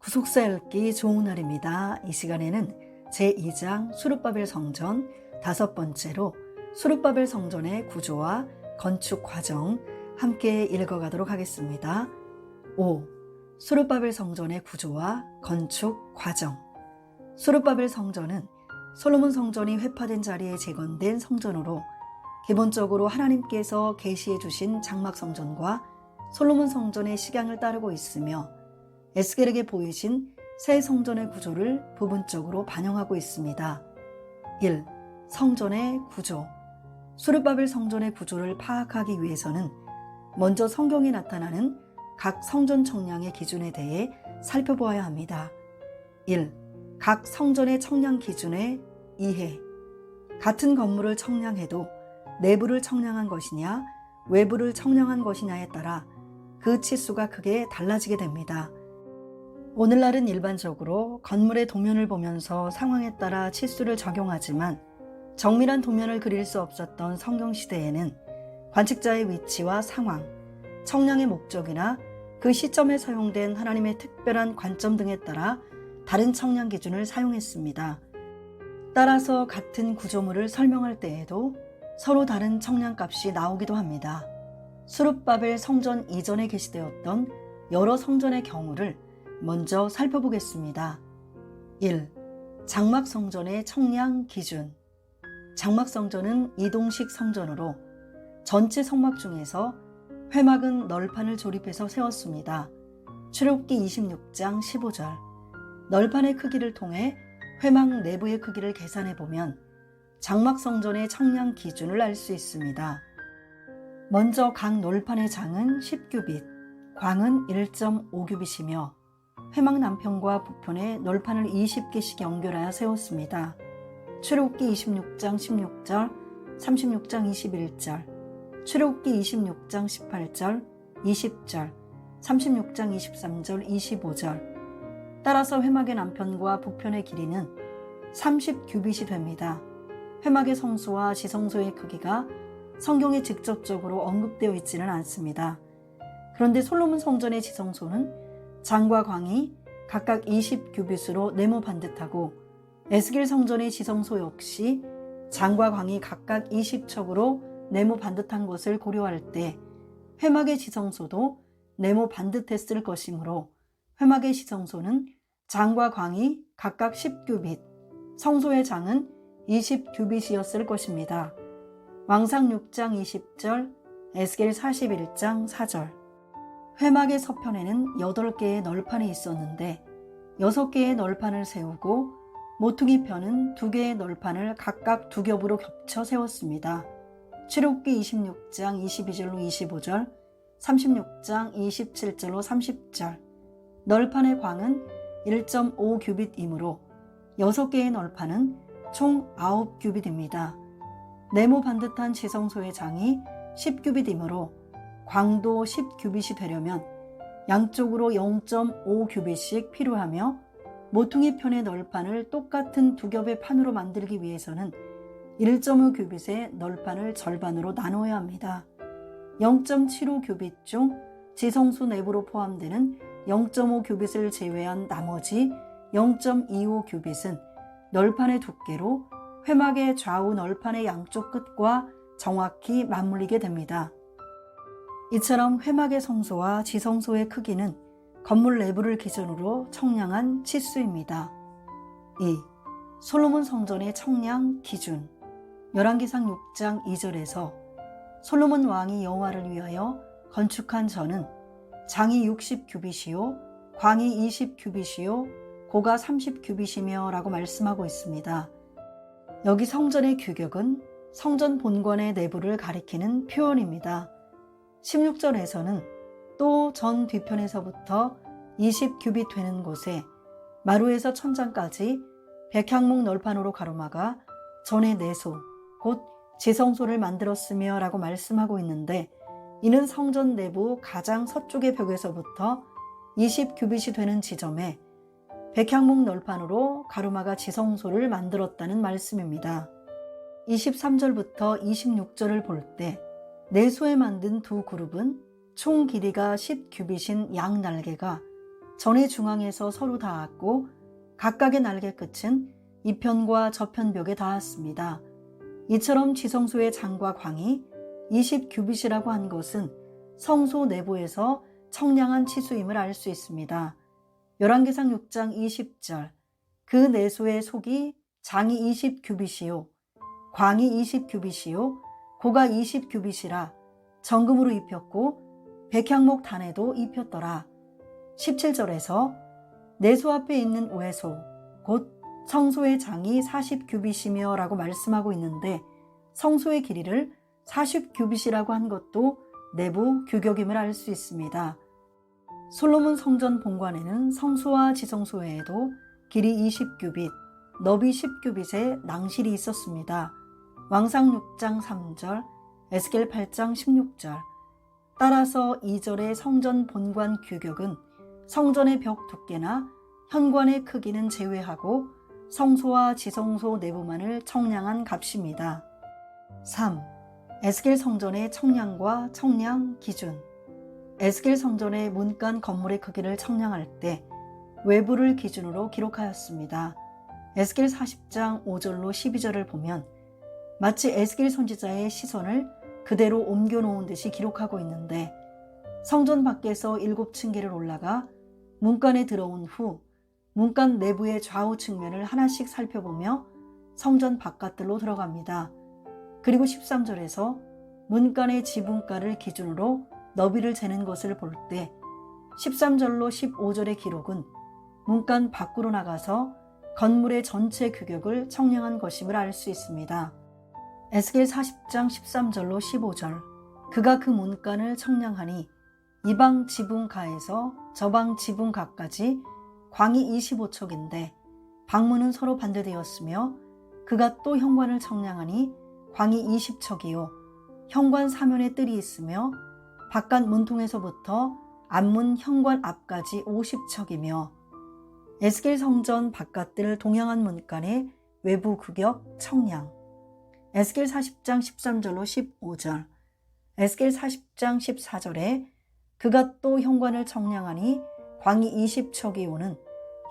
구속사 읽기 좋은 날입니다. 이 시간에는 제2장 수룹바벨 성전 5번째로 수룹바벨 성전의 구조와 건축 과정 함께 읽어가도록 하겠습니다. 5. 수룹바벨 성전의 구조와 건축 과정. 수룹바벨 성전은 솔로몬 성전이 회파된 자리에 재건된 성전으로 기본적으로 하나님께서 계시해 주신 장막 성전과 솔로몬 성전의 식양을 따르고 있으며 에스겔에게 보이신 새 성전의 구조를 부분적으로 반영하고 있습니다. 1. 성전의 구조. 수룹바벨 성전의 구조를 파악하기 위해서는 먼저 성경에 나타나는 각 성전 청량의 기준에 대해 살펴보아야 합니다. 1. 각 성전의 청량 기준의 이해. 같은 건물을 청량해도 내부를 청량한 것이냐 외부를 청량한 것이냐에 따라 그 치수가 크게 달라지게 됩니다. 오늘날은 일반적으로 건물의 도면을 보면서 상황에 따라 치수를 적용하지만 정밀한 도면을 그릴 수 없었던 성경시대에는 관측자의 위치와 상황, 청량의 목적이나 그 시점에 사용된 하나님의 특별한 관점 등에 따라 다른 청량 기준을 사용했습니다. 따라서 같은 구조물을 설명할 때에도 서로 다른 청량값이 나오기도 합니다. 수룹바벨 성전 이전에 게시되었던 여러 성전의 경우를 먼저 살펴보겠습니다. 1. 장막 성전의 청량 기준. 장막 성전은 이동식 성전으로 전체 성막 중에서 회막은 널판을 조립해서 세웠습니다. 출애굽기 26장 15절. 널판의 크기를 통해 회막 내부의 크기를 계산해 보면 장막 성전의 청량 기준을 알 수 있습니다. 먼저 각 널판의 장은 10규빗, 광은 1.5규빗이며 회막 남편과 북편에 널판을 20개씩 연결하여 세웠습니다. 출애굽기 26장 16절, 36장 21절, 출애굽기 26장 18절, 20절, 36장 23절, 25절. 따라서 회막의 남편과 북편의 길이는 30규빗이 됩니다. 회막의 성소와 지성소의 크기가 성경에 직접적으로 언급되어 있지는 않습니다. 그런데 솔로몬 성전의 지성소는 장과 광이 각각 20규빗으로 네모 반듯하고 에스겔 성전의 지성소 역시 장과 광이 각각 20척으로 네모 반듯한 것을 고려할 때 회막의 지성소도 네모 반듯했을 것이므로 회막의 지성소는 장과 광이 각각 10규빗, 성소의 장은 20규빗이었을 것입니다. 왕상 6장 20절, 에스겔 41장 4절. 회막의 서편에는 8개의 널판이 있었는데 6개의 널판을 세우고 모퉁이 편은 2개의 널판을 각각 2겹으로 겹쳐 세웠습니다. 출애굽기 26장 22절로 25절, 36장 27절로 30절. 널판의 광은 1.5규빗이므로 6개의 널판은 총 9규빗입니다. 네모 반듯한 지성소의 장이 10규빗이므로 광도 10규빗이 되려면 양쪽으로 0.5규빗씩 필요하며 모퉁이 편의 널판을 똑같은 2겹의 판으로 만들기 위해서는 1.5규빗의 널판을 절반으로 나눠야 합니다. 0.75규빗 중 지성소 내부로 포함되는 0.5규빗을 제외한 나머지 0.25규빗은 널판의 두께로 회막의 좌우 널판의 양쪽 끝과 정확히 맞물리게 됩니다. 이처럼 회막의 성소와 지성소의 크기는 건물 내부를 기준으로 청량한 치수입니다. 2. 솔로몬 성전의 청량 기준. 열왕기상 6장 2절에서 솔로몬 왕이 여호와를 위하여 건축한 전은 장이 60규빗이요 광이 20규빗이요 고가 30규빗이며 라고 말씀하고 있습니다. 여기 성전의 규격은 성전 본관의 내부를 가리키는 표현입니다. 16절에서는 또 전 뒤편에서부터 20규빗 되는 곳에 마루에서 천장까지 백향목 널판으로 가로막아 전의 내소, 곧 지성소를 만들었으며 라고 말씀하고 있는데 이는 성전 내부 가장 서쪽의 벽에서부터 20규빗이 되는 지점에 백향목 널판으로 가로막아 지성소를 만들었다는 말씀입니다. 23절부터 26절을 볼 때 내소에 만든 두 그룹은 총 길이가 10규빗인 양 날개가 전의 중앙에서 서로 닿았고 각각의 날개 끝은 이편과 저편 벽에 닿았습니다. 이처럼 지성소의 장과 광이 20규빗이라고 한 것은 성소 내부에서 청량한 치수임을 알 수 있습니다. 열왕기상 6장 20절 그 내소의 속이 장이 20규빗이요 광이 20규빗이요 고가 20규빗이라 정금으로 입혔고 백향목 단에도 입혔더라. 17절에서 내소 앞에 있는 외소 곧 성소의 장이 40규빗이며 라고 말씀하고 있는데 성소의 길이를 40규빗이라고 한 것도 내부 규격임을 알 수 있습니다. 솔로몬 성전 본관에는 성소와 지성소 외에도 길이 20규빗, 너비 10규빗의 낭실이 있었습니다. 왕상 6장 3절, 에스겔 8장 16절. 따라서 2절의 성전 본관 규격은 성전의 벽 두께나 현관의 크기는 제외하고 성소와 지성소 내부만을 청량한 값입니다. 3. 에스겔 성전의 청량과 청량 기준. 에스겔 성전의 문간 건물의 크기를 청량할 때 외부를 기준으로 기록하였습니다. 에스겔 40장 5절로 12절을 보면 마치 에스겔 선지자의 시선을 그대로 옮겨놓은 듯이 기록하고 있는데 성전 밖에서 7층계를 올라가 문간에 들어온 후 문간 내부의 좌우 측면을 하나씩 살펴보며 성전 바깥들로 들어갑니다. 그리고 13절에서 문간의 지붕가를 기준으로 너비를 재는 것을 볼 때 13절로 15절의 기록은 문간 밖으로 나가서 건물의 전체 규격을 청량한 것임을 알 수 있습니다. 에스겔 40장 13절로 15절 그가 그 문간을 청량하니 이방 지붕가에서 저방 지붕가까지 광이 25척인데 방문은 서로 반대되었으며 그가 또 현관을 청량하니 광이 20척이요 현관 사면에 뜰이 있으며 바깥 문통에서부터 앞문 현관 앞까지 50척이며 에스겔 성전 바깥뜰 동양한 문간의 외부 규격 청량. 에스겔 40장 13절로 15절 에스겔 40장 14절에 그가 또 현관을 청량하니 광이 20척이 오는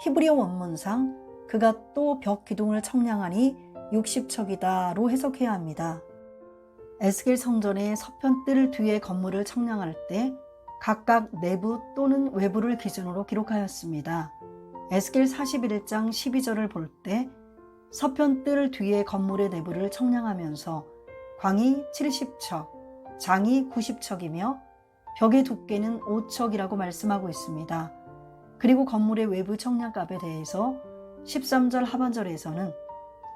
히브리어 원문상 그가 또 벽 기둥을 청량하니 60척이다로 해석해야 합니다. 에스겔 성전의 서편 뜰 뒤의 건물을 청량할 때 각각 내부 또는 외부를 기준으로 기록하였습니다. 에스겔 41장 12절을 볼 때 서편 뜰 뒤의 건물의 내부를 청량하면서 광이 70척, 장이 90척이며 벽의 두께는 5척이라고 말씀하고 있습니다. 그리고 건물의 외부 청량값에 대해서 13절 하반절에서는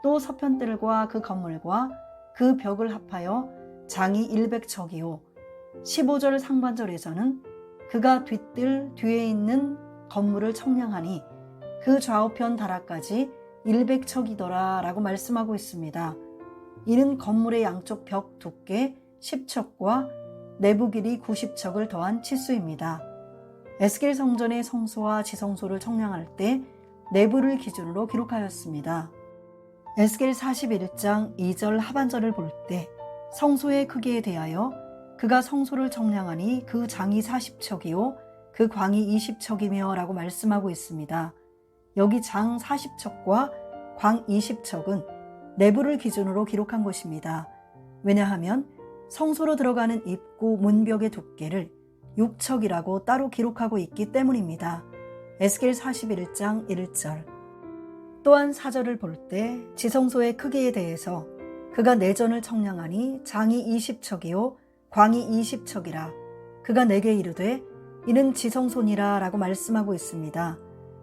또 서편뜰과 그 건물과 그 벽을 합하여 장이 100척이요 15절 상반절에서는 그가 뒷뜰 뒤에 있는 건물을 청량하니 그 좌우편 다락까지 100척이더라 라고 말씀하고 있습니다. 이는 건물의 양쪽 벽 두께 10척과 내부 길이 90척을 더한 치수입니다. 에스겔 성전의 성소와 지성소를 청량할 때 내부를 기준으로 기록하였습니다. 에스겔 41장 2절 하반절을 볼 때 성소의 크기에 대하여 그가 성소를 청량하니 그 장이 40척이요 그 광이 20척이며 라고 말씀하고 있습니다. 여기 장 40척과 광 20척은 내부를 기준으로 기록한 것입니다. 왜냐하면 성소로 들어가는 입구 문벽의 두께를 6척이라고 따로 기록하고 있기 때문입니다. 에스겔 41장 1절. 또한 4절을 볼 때 지성소의 크기에 대해서 그가 내전을 청량하니 장이 20척이요 광이 20척이라 그가 내게 이르되 이는 지성소니라 라고 말씀하고 있습니다.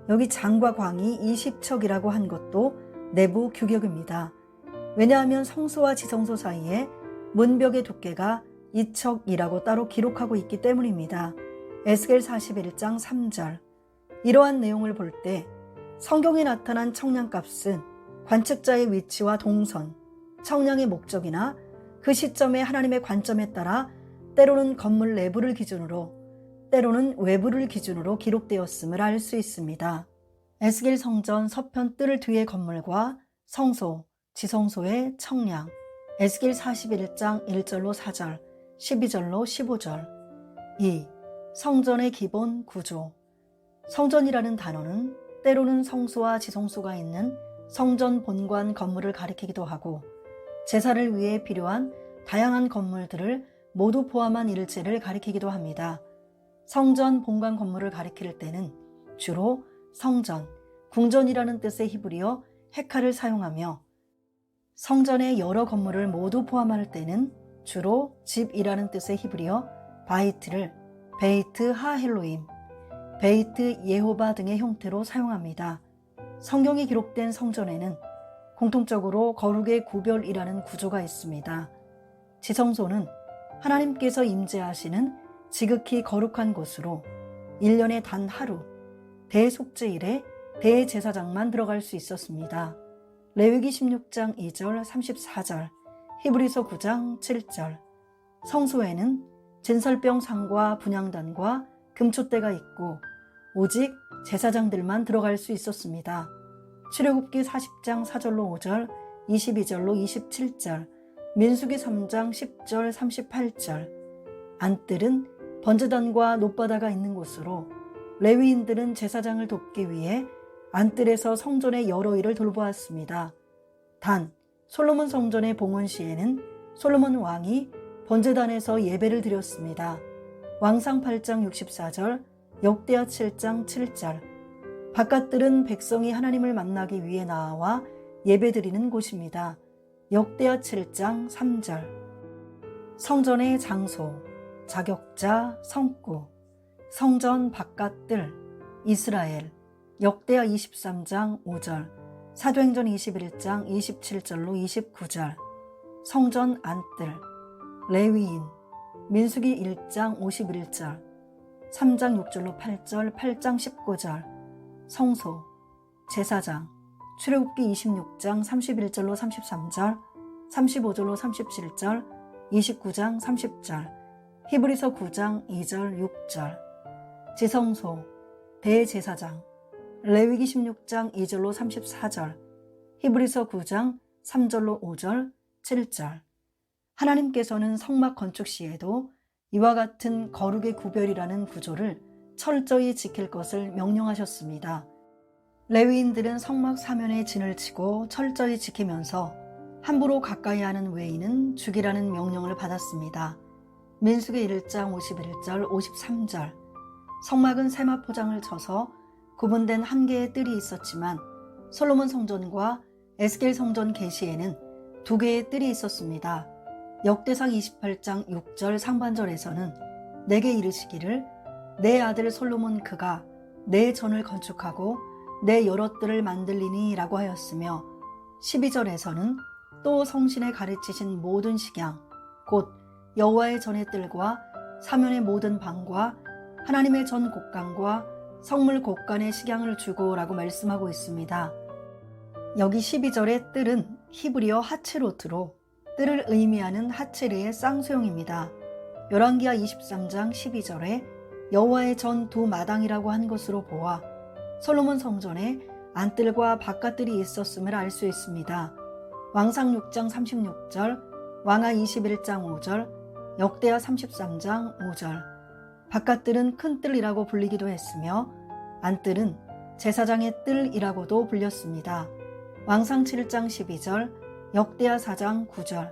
여기 장과 광이 20척이라고 한 것도 내부 규격입니다. 왜냐하면 성소와 지성소 사이에 문벽의 두께가 2척이라고 따로 기록하고 있기 때문입니다. 에스겔 41장 3절. 이러한 내용을 볼 때 성경에 나타난 청량값은 관측자의 위치와 동선, 청량의 목적이나 그 시점의 하나님의 관점에 따라 때로는 건물 내부를 기준으로 때로는 외부를 기준으로 기록되었음을 알 수 있습니다. 에스겔 성전 서편 뜰 뒤의 건물과 성소, 지성소의 청량. 에스겔 41장 1절로 4절, 12절로 15절. 2. 성전의 기본 구조. 성전이라는 단어는 때로는 성수와 지성소가 있는 성전 본관 건물을 가리키기도 하고 제사를 위해 필요한 다양한 건물들을 모두 포함한 일체를 가리키기도 합니다. 성전 본관 건물을 가리킬 때는 주로 성전, 궁전이라는 뜻의 히브리어 헤칼을 사용하며 성전의 여러 건물을 모두 포함할 때는 주로 집이라는 뜻의 히브리어 바이트를 베이트 하헬로임, 베이트 예호바 등의 형태로 사용합니다. 성경에 기록된 성전에는 공통적으로 거룩의 구별이라는 구조가 있습니다. 지성소는 하나님께서 임재하시는 지극히 거룩한 곳으로 1년에 단 하루 대속죄일에 대제사장만 들어갈 수 있었습니다. 레위기 16장 2절 34절, 히브리서 9장 7절. 성소에는 진설병 상과 분향단과 금촛대가 있고 오직 제사장들만 들어갈 수 있었습니다. 출애굽기 40장 4절로 5절, 22절로 27절, 민수기 3장 10절 38절. 안뜰은 번제단과 놋바다가 있는 곳으로 레위인들은 제사장을 돕기 위해 안뜰에서 성전의 여러 일을 돌보았습니다. 단 솔로몬 성전의 봉헌 시에는 솔로몬 왕이 번제단에서 예배를 드렸습니다. 왕상 8장 64절, 역대하 7장 7절. 바깥들은 백성이 하나님을 만나기 위해 나와 예배드리는 곳입니다. 역대하 7장 3절. 성전의 장소, 자격자, 성구, 성전 바깥들, 이스라엘, 역대하 23장 5절, 사도행전 21장 27절로 29절, 성전 안뜰, 레위인, 민수기 1장 51절, 3장 6절로 8절, 8장 19절, 성소, 제사장, 출애굽기 26장 31절로 33절, 35절로 37절, 29장 30절, 히브리서 9장 2절 6절, 지성소, 대제사장, 레위기 16장 2절로 34절, 히브리서 9장 3절로 5절 7절. 하나님께서는 성막 건축 시에도 이와 같은 거룩의 구별이라는 구조를 철저히 지킬 것을 명령하셨습니다. 레위인들은 성막 사면에 진을 치고 철저히 지키면서 함부로 가까이 하는 외인은 죽이라는 명령을 받았습니다. 민수기 1장 51절 53절. 성막은 세마 포장을 쳐서 구분된 한 개의 뜰이 있었지만 솔로몬 성전과 에스겔 성전 계시에는 2개의 뜰이 있었습니다. 역대상 28장 6절 상반절에서는 내게 이르시기를 내 아들 솔로몬 그가 내 전을 건축하고 내 여러 뜰을 만들리니 라고 하였으며 12절에서는 또 성신에 가르치신 모든 식양 곧 여호와의 전의 뜰과 사면의 모든 방과 하나님의 전 곳간과 성물 곳간의 식양을 주고 라고 말씀하고 있습니다. 여기 12절의 뜰은 히브리어 하츠로트로 뜰을 의미하는 하츠르의 쌍수형입니다. 열왕기하 23장 12절에 여호와의 전 2마당이라고 한 것으로 보아 솔로몬 성전에 안뜰과 바깥뜰이 있었음을 알 수 있습니다. 왕상 6장 36절, 왕하 21장 5절, 역대하 33장 5절. 바깥뜰은 큰 뜰이라고 불리기도 했으며 안뜰은 제사장의 뜰이라고도 불렸습니다. 왕상 7장 12절, 역대하 4장 9절.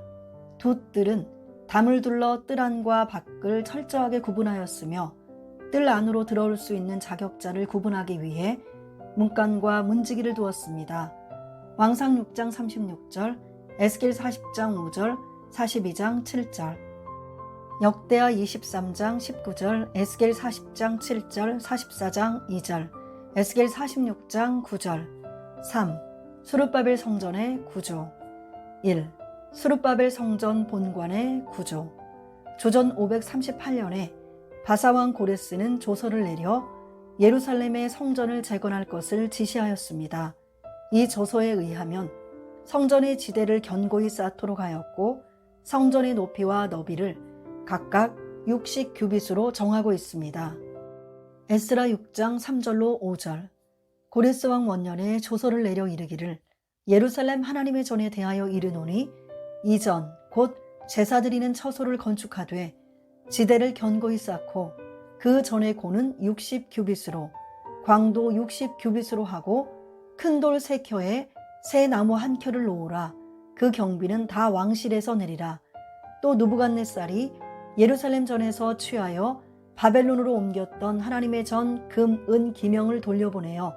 두 뜰은 담을 둘러 뜰 안과 밖을 철저하게 구분하였으며 뜰 안으로 들어올 수 있는 자격자를 구분하기 위해 문간과 문지기를 두었습니다. 왕상 6장 36절, 에스겔 40장 5절, 42장 7절. 역대하 23장 19절, 에스겔 40장 7절, 44장 2절, 에스겔 46장 9절. 3. 스룹바벨 성전의 구조. 1. 스룹바벨 성전 본관의 구조. 조전 538년에 바사왕 고레스는 조서를 내려 예루살렘의 성전을 재건할 것을 지시하였습니다. 이 조서에 의하면 성전의 지대를 견고히 쌓도록 하였고 성전의 높이와 너비를 각각 60규빗으로 정하고 있습니다. 에스라 6장 3절로 5절. 고레스 왕 원년에 조서를 내려 이르기를 예루살렘 하나님의 전에 대하여 이르노니 이전 곧 제사 드리는 처소를 건축하되 지대를 견고히 쌓고 그 전의 고는 60규빗으로 광도 60규빗으로 하고 큰 돌 3켜에 새 나무 1켜를 놓으라. 그 경비는 다 왕실에서 내리라. 또 느부갓네살이 예루살렘 전에서 취하여 바벨론으로 옮겼던 하나님의 전 금, 은, 기명을 돌려보내어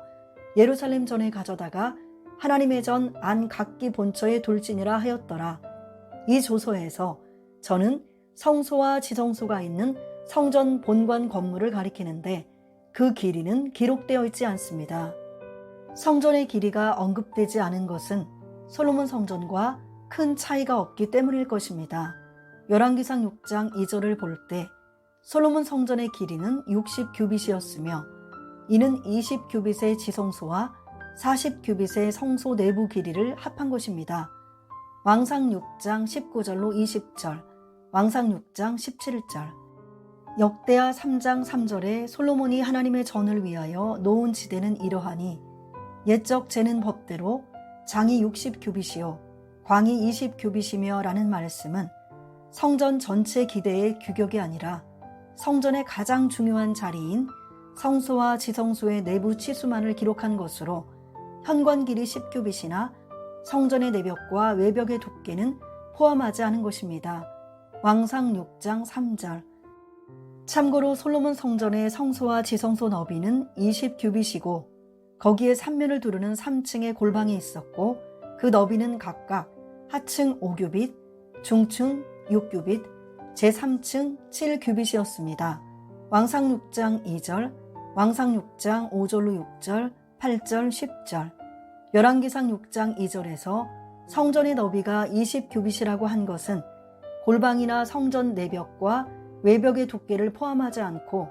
예루살렘 전에 가져다가 하나님의 전 안 각기 본처에 둘지니라 하였더라. 이 조서에서 저는 성소와 지성소가 있는 성전 본관 건물을 가리키는데 그 길이는 기록되어 있지 않습니다. 성전의 길이가 언급되지 않은 것은 솔로몬 성전과 큰 차이가 없기 때문일 것입니다. 열왕기상 6장 2절을 볼 때 솔로몬 성전의 길이는 60규빗이었으며 이는 20규빗의 지성소와 40규빗의 성소 내부 길이를 합한 것입니다. 왕상 6장 19절로 20절, 왕상 6장 17절. 역대하 3장 3절에 솔로몬이 하나님의 전을 위하여 놓은 지대는 이러하니 옛적 재는 법대로 장이 60규빗이요 광이 20규빗이며 라는 말씀은 성전 전체 기대의 규격이 아니라 성전의 가장 중요한 자리인 성소와 지성소의 내부 치수만을 기록한 것으로 현관 길이 10규빗이나 성전의 내벽과 외벽의 두께는 포함하지 않은 것입니다. 왕상 6장 3절. 참고로 솔로몬 성전의 성소와 지성소 너비는 20규빗이고 거기에 3면을 두르는 3층의 골방이 있었고 그 너비는 각각 하층 5규빗, 중층 6규빗, 제3층 7규빗이었습니다. 왕상 6장 2절, 왕상 6장 5절로 6절, 8절, 10절. 열왕기상 6장 2절에서 성전의 너비가 20규빗이라고 한 것은 골방이나 성전 내벽과 외벽의 두께를 포함하지 않고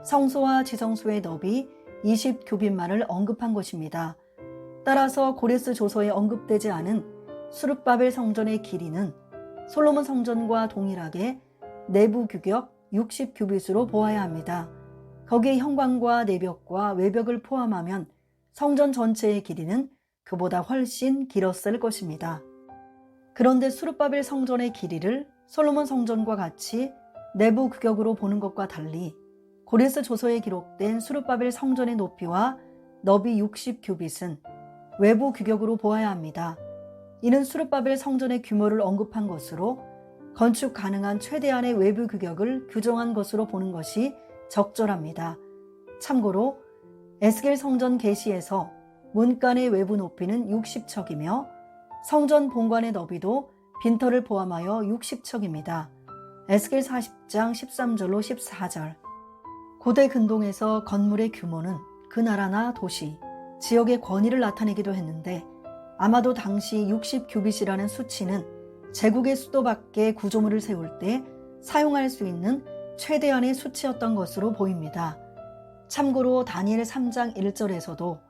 성소와 지성소의 너비 20규빗만을 언급한 것입니다. 따라서 고레스 조서에 언급되지 않은 수룹바벨 성전의 길이는 솔로몬 성전과 동일하게 내부 규격 60규빗으로 보아야 합니다. 거기에 현관과 내벽과 외벽을 포함하면 성전 전체의 길이는 그보다 훨씬 길었을 것입니다. 그런데 수룹바벨 성전의 길이를 솔로몬 성전과 같이 내부 규격으로 보는 것과 달리 고레스 조서에 기록된 수룹바벨 성전의 높이와 너비 60규빗은 외부 규격으로 보아야 합니다. 이는 수룹바벨 성전의 규모를 언급한 것으로 건축 가능한 최대한의 외부 규격을 규정한 것으로 보는 것이 적절합니다. 참고로 에스겔 성전 계시에서 문간의 외부 높이는 60척이며 성전 본관의 너비도 빈터를 포함하여 60척입니다. 에스겔 40장 13절로 14절. 고대 근동에서 건물의 규모는 그 나라나 도시, 지역의 권위를 나타내기도 했는데 아마도 당시 60규빗이라는 수치는 제국의 수도 밖에 구조물을 세울 때 사용할 수 있는 최대한의 수치였던 것으로 보입니다. 참고로 다니엘 3장 1절에서도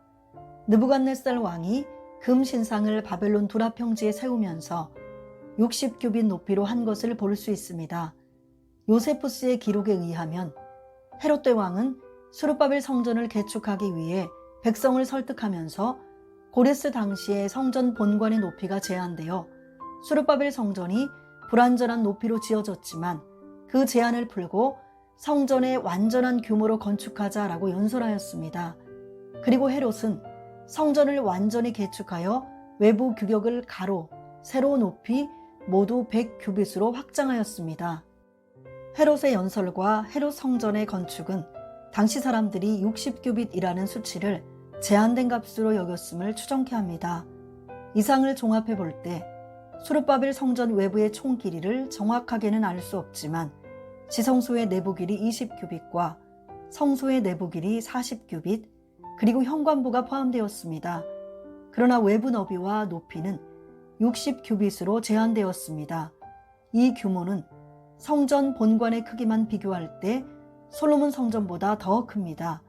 느부갓네살 왕이 금 신상을 바벨론 두라 평지에 세우면서 60규빗 높이로 한 것을 볼 수 있습니다. 요세푸스의 기록에 의하면 헤롯 대왕은 수룹바벨 성전을 개축하기 위해 백성을 설득하면서 고레스 당시의 성전 본관의 높이가 제한되어 수룹바벨 성전이 불완전한 높이로 지어졌지만 그 제한을 풀고 성전의 완전한 규모로 건축하자라고 연설하였습니다. 그리고 헤롯은 성전을 완전히 개축하여 외부 규격을 가로, 세로 높이 모두 100규빗으로 확장하였습니다. 헤롯의 연설과 헤롯 성전의 건축은 당시 사람들이 60규빗이라는 수치를 제한된 값으로 여겼음을 추정케 합니다. 이상을 종합해 볼 때 수룹바벨 성전 외부의 총 길이를 정확하게는 알 수 없지만 지성소의 내부 길이 20규빗과 성소의 내부 길이 40규빗 그리고 현관부가 포함되었습니다. 그러나 외부 너비와 높이는 60규빗으로 제한되었습니다. 이 규모는 성전 본관의 크기만 비교할 때 솔로몬 성전보다 더 큽니다.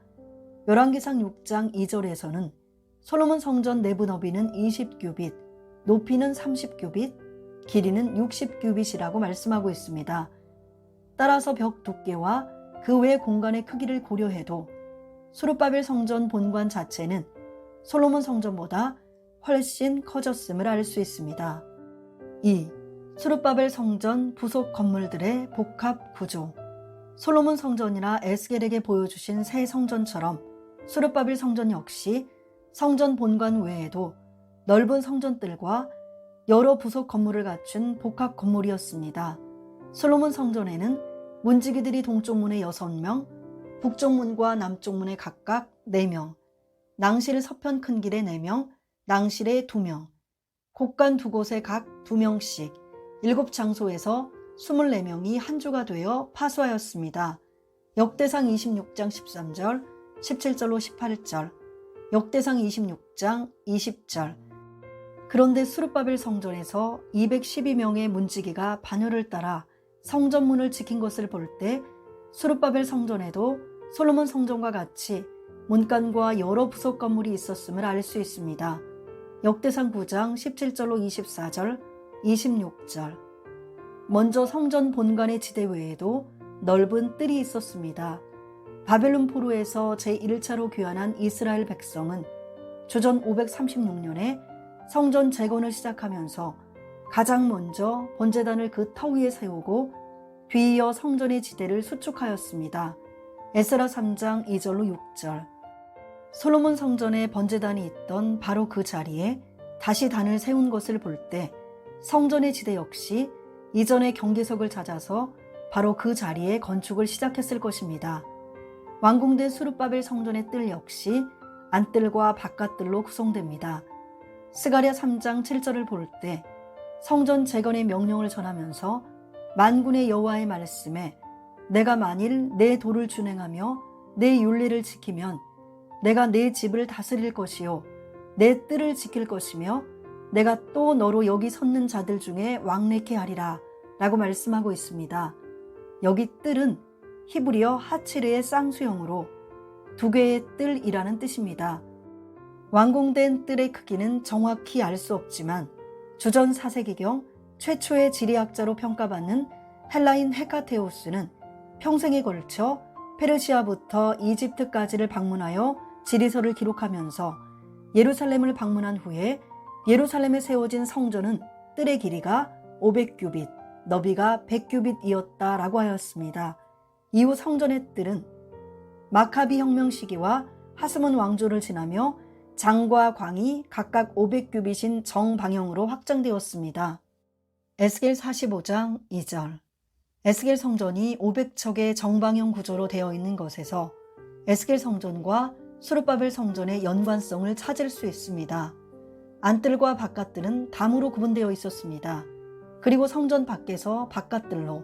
열왕기상 6장 2절에서는 솔로몬 성전 내부 너비는 20규빗, 높이는 30규빗, 길이는 60규빗이라고 말씀하고 있습니다. 따라서 벽 두께와 그 외 공간의 크기를 고려해도 수룹바벨 성전 본관 자체는 솔로몬 성전보다 훨씬 커졌음을 알 수 있습니다. 2. 수룹바벨 성전 부속 건물들의 복합 구조. 솔로몬 성전이나 에스겔에게 보여주신 새 성전처럼 수르바벨 성전 역시 성전 본관 외에도 넓은 성전들과 여러 부속 건물을 갖춘 복합 건물이었습니다. 솔로몬 성전에는 문지기들이 동쪽 문에 6명, 북쪽 문과 남쪽 문에 각각 4명, 낭실 서편 큰 길에 4명, 낭실에 2명, 곡간 2곳에 각 2명씩 7장소에서 24명이 한 주가 되어 파수하였습니다. 역대상 26장 13절, 17절로 18절, 역대상 26장 20절. 그런데 수르바벨 성전에서 212명의 문지기가 반열을 따라 성전문을 지킨 것을 볼 때 수르바벨 성전에도 솔로몬 성전과 같이 문간과 여러 부속 건물이 있었음을 알 수 있습니다. 역대상 9장 17절로 24절, 26절. 먼저 성전 본관의 지대 외에도 넓은 뜰이 있었습니다. 바벨론 포로에서 제1차로 귀환한 이스라엘 백성은 주전 536년에 성전 재건을 시작하면서 가장 먼저 번제단을 그 터 위에 세우고 뒤이어 성전의 지대를 수축하였습니다. 에스라 3장 2절로 6절. 솔로몬 성전에 번제단이 있던 바로 그 자리에 다시 단을 세운 것을 볼 때 성전의 지대 역시 이전의 경계석을 찾아서 바로 그 자리에 건축을 시작했을 것입니다. 완공된 수르바벨 성전의 뜰 역시 안뜰과 바깥뜰로 구성됩니다. 스가랴 3장 7절을 볼 때 성전 재건의 명령을 전하면서 만군의 여호와의 말씀에 내가 만일 내 도를 준행하며 내 윤리를 지키면 내가 내 집을 다스릴 것이요 내 뜰을 지킬 것이며 내가 또 너로 여기 섰는 자들 중에 왕래케 하리라 라고 말씀하고 있습니다. 여기 뜰은 히브리어 하치르의 쌍수형으로 2개의 뜰이라는 뜻입니다. 완공된 뜰의 크기는 정확히 알 수 없지만 주전 4세기경 최초의 지리학자로 평가받는 헬라인 헤카테우스는 평생에 걸쳐 페르시아부터 이집트까지를 방문하여 지리서를 기록하면서 예루살렘을 방문한 후에 예루살렘에 세워진 성전은 뜰의 길이가 500규빗, 너비가 100규빗이었다라고 하였습니다. 이후 성전의 뜰은 마카비 혁명 시기와 하스몬 왕조를 지나며 장과 광이 각각 500규빗인 정방형으로 확장되었습니다. 에스겔 45장 2절. 에스겔 성전이 500척의 정방형 구조로 되어 있는 것에서 에스겔 성전과 수르바벨 성전의 연관성을 찾을 수 있습니다. 안뜰과 바깥뜰은 담으로 구분되어 있었습니다. 그리고 성전 밖에서 바깥뜰로,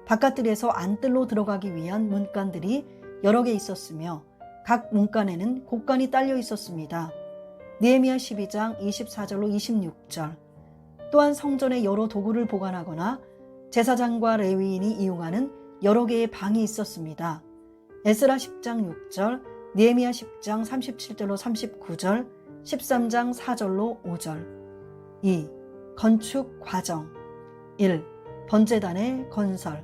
바깥뜰에서 안뜰로 들어가기 위한 문간들이 여러 개 있었으며 각 문간에는 곡간이 딸려 있었습니다. 느헤미야 12장 24절로 26절. 또한 성전에 여러 도구를 보관하거나 제사장과 레위인이 이용하는 여러 개의 방이 있었습니다. 에스라 10장 6절, 느헤미야 10장 37절로 39절, 13장 4절로 5절. 2. 건축 과정. 1. 번제단의 건설.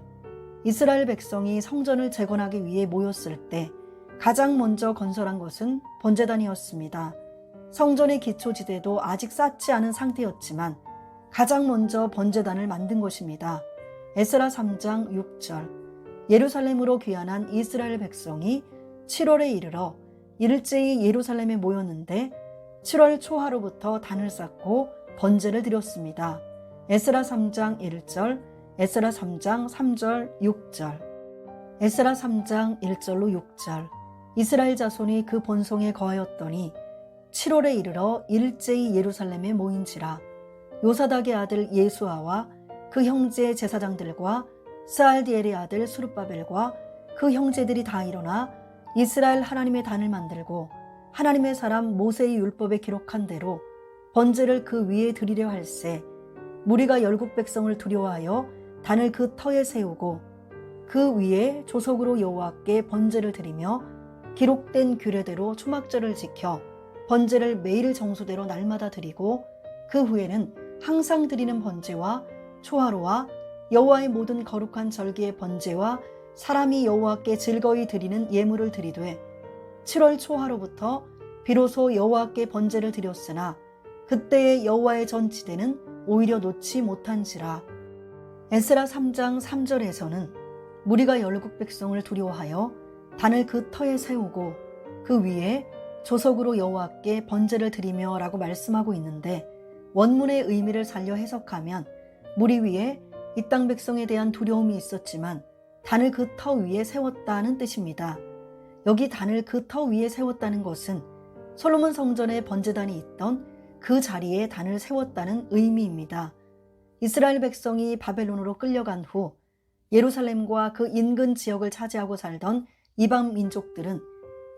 이스라엘 백성이 성전을 재건하기 위해 모였을 때 가장 먼저 건설한 것은 번제단이었습니다. 성전의 기초지대도 아직 쌓지 않은 상태였지만 가장 먼저 번제단을 만든 것입니다. 에스라 3장 6절. 예루살렘으로 귀환한 이스라엘 백성이 7월에 이르러 일제히 예루살렘에 모였는데 7월 초하루부터 단을 쌓고 번제를 드렸습니다. 에스라 3장 1절, 에스라 3장 3절, 6절. 에스라 3장 1절로 6절. 이스라엘 자손이 그 본성에 거하였더니 7월에 이르러 일제히 예루살렘에 모인지라. 요사닥의 아들 예수아와 그 형제 제사장들과 스알디엘의 아들 수르바벨과 그 형제들이 다 일어나 이스라엘 하나님의 단을 만들고 하나님의 사람 모세의 율법에 기록한 대로 번제를 그 위에 드리려 할세. 무리가 열국 백성을 두려워하여 단을 그 터에 세우고 그 위에 조석으로 여호와께 번제를 드리며 기록된 규례대로 초막절을 지켜 번제를 매일 정수대로 날마다 드리고 그 후에는 항상 드리는 번제와 초하루와 여호와의 모든 거룩한 절기의 번제와 사람이 여호와께 즐거이 드리는 예물을 드리되 7월 초하루부터 비로소 여호와께 번제를 드렸으나 그때의 여호와의 전지대는 오히려 놓지 못한지라. 에스라 3장 3절에서는 무리가 열국 백성을 두려워하여 단을 그 터에 세우고 그 위에 조석으로 여호와께 번제를 드리며 라고 말씀하고 있는데, 원문의 의미를 살려 해석하면 무리 위에 이 땅 백성에 대한 두려움이 있었지만 단을 그 터 위에 세웠다는 뜻입니다. 여기 단을 그 터 위에 세웠다는 것은 솔로몬 성전에 번제단이 있던 그 자리에 단을 세웠다는 의미입니다. 이스라엘 백성이 바벨론으로 끌려간 후 예루살렘과 그 인근 지역을 차지하고 살던 이방 민족들은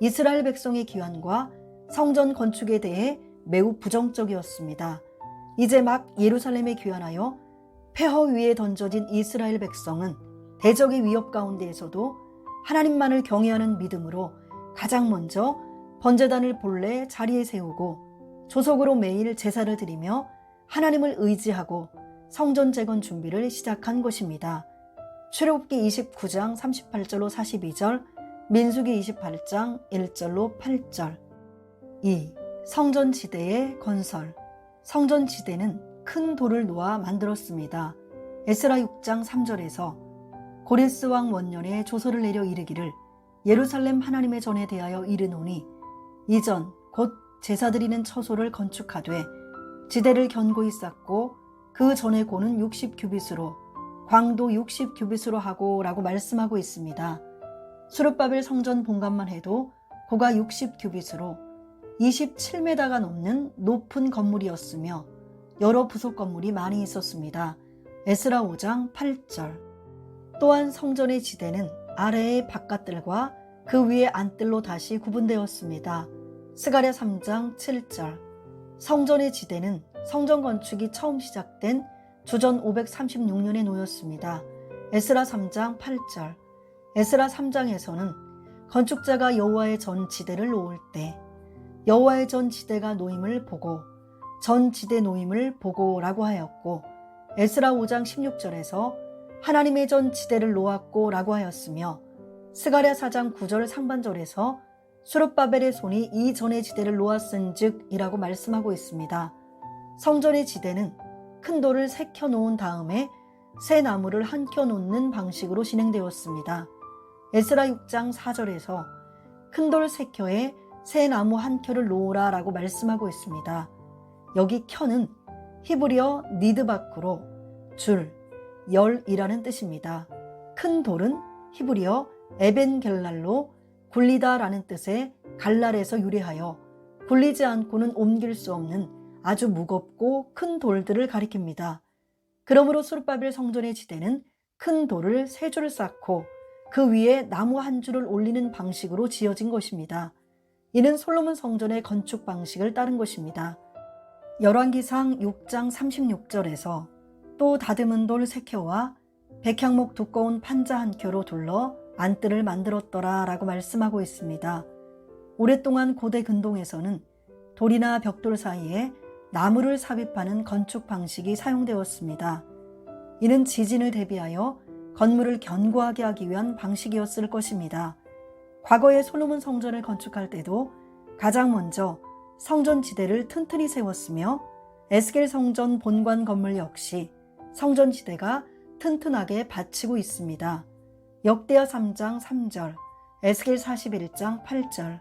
이스라엘 백성의 귀환과 성전 건축에 대해 매우 부정적이었습니다. 이제 막 예루살렘에 귀환하여 폐허 위에 던져진 이스라엘 백성은 대적의 위협 가운데에서도 하나님만을 경외하는 믿음으로 가장 먼저 번제단을 본래 자리에 세우고 조석으로 매일 제사를 드리며 하나님을 의지하고 성전 재건 준비를 시작한 것입니다. 출애굽기 29장 38절로 42절, 민수기 28장 1절로 8절. 2. 성전지대의 건설. 성전지대는 큰 돌을 놓아 만들었습니다. 에스라 6장 3절에서 고레스 왕 원년에 조서를 내려 이르기를 예루살렘 하나님의 전에 대하여 이르노니 이전 곧 제사드리는 처소를 건축하되 지대를 견고히 쌓고 그 전에 고는 60규빗으로 광도 60규빗으로 하고 라고 말씀하고 있습니다. 수르바벨 성전 본관만 해도 고가 60규빗으로 27m가 넘는 높은 건물이었으며 여러 부속 건물이 많이 있었습니다. 에스라 5장 8절. 또한 성전의 지대는 아래의 바깥들과 그 위의 안뜰로 다시 구분되었습니다. 스가랴 3장 7절. 성전의 지대는 성전 건축이 처음 시작된 주전 536년에 놓였습니다. 에스라 3장 8절. 에스라 3장에서는 건축자가 여호와의 전 지대를 놓을 때 여호와의 전 지대가 놓임을 보고 전 지대 놓임을 보고라고 하였고, 에스라 5장 16절에서 하나님의 전 지대를 놓았고 라고 하였으며, 스가랴 4장 9절 상반절에서 수르바벨의 손이 이 전의 지대를 놓았은즉 이라고 말씀하고 있습니다. 성전의 지대는 큰 돌을 새겨 놓은 다음에 새 나무를 한켜 놓는 방식으로 진행되었습니다. 에스라 6장 4절에서 큰 돌 새겨에 새 나무 한 켜를 놓으라 라고 말씀하고 있습니다. 여기 켜는 히브리어 니드바크로 줄, 열이라는 뜻입니다. 큰 돌은 히브리어 에벤겔랄로 굴리다라는 뜻의 갈랄에서 유래하여 굴리지 않고는 옮길 수 없는 아주 무겁고 큰 돌들을 가리킵니다. 그러므로 수르바벨 성전의 지대는 큰 돌을 세 줄을 쌓고 그 위에 나무 한 줄을 올리는 방식으로 지어진 것입니다. 이는 솔로몬 성전의 건축 방식을 따른 것입니다. 열왕기상 6장 36절에서 또 다듬은 돌 세 켜와 백향목 두꺼운 판자 한 켜로 둘러 안뜰을 만들었더라 라고 말씀하고 있습니다. 오랫동안 고대 근동에서는 돌이나 벽돌 사이에 나무를 삽입하는 건축 방식이 사용되었습니다. 이는 지진을 대비하여 건물을 견고하게 하기 위한 방식이었을 것입니다. 과거에 솔로몬 성전을 건축할 때도 가장 먼저 성전 지대를 튼튼히 세웠으며 에스겔 성전 본관 건물 역시 성전 지대가 튼튼하게 받치고 있습니다. 역대하 3장 3절, 에스겔 41장 8절,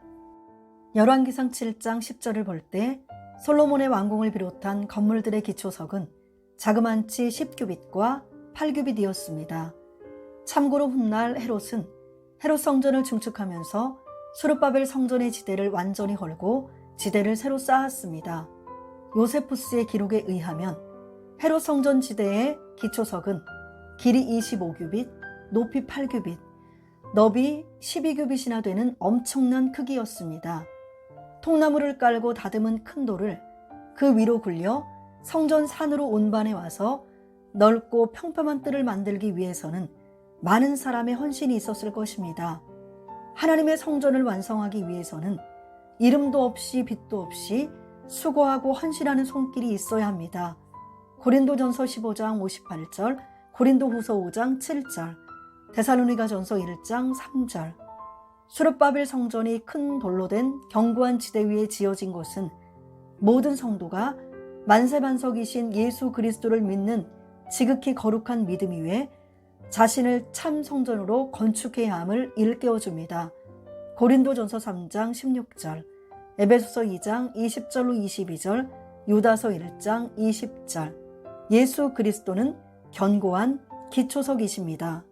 열왕기상 7장 10절을 볼 때 솔로몬의 왕궁을 비롯한 건물들의 기초석은 자그만치 10규빗과 8규빗이었습니다. 참고로 훗날 헤롯은 헤롯 성전을 증축하면서 수르바벨 성전의 지대를 완전히 헐고 지대를 새로 쌓았습니다. 요세푸스의 기록에 의하면 헤롯 성전 지대의 기초석은 길이 25규빗, 높이 8규빗, 너비 12규빗이나 되는 엄청난 크기였습니다. 통나무를 깔고 다듬은 큰 돌을 그 위로 굴려 성전 산으로 운반해 와서 넓고 평평한 뜰을 만들기 위해서는 많은 사람의 헌신이 있었을 것입니다. 하나님의 성전을 완성하기 위해서는 이름도 없이 빛도 없이 수고하고 헌신하는 손길이 있어야 합니다. 고린도전서 15장 58절, 고린도후서 5장 7절, 데살로니가전서 1장 3절. 수르바벨 성전이 큰 돌로 된 견고한 지대 위에 지어진 것은 모든 성도가 만세반석이신 예수 그리스도를 믿는 지극히 거룩한 믿음 위에 자신을 참 성전으로 건축해야 함을 일깨워줍니다. 고린도전서 3장 16절, 에베소서 2장 20절로 22절, 유다서 1장 20절. 예수 그리스도는 견고한 기초석이십니다.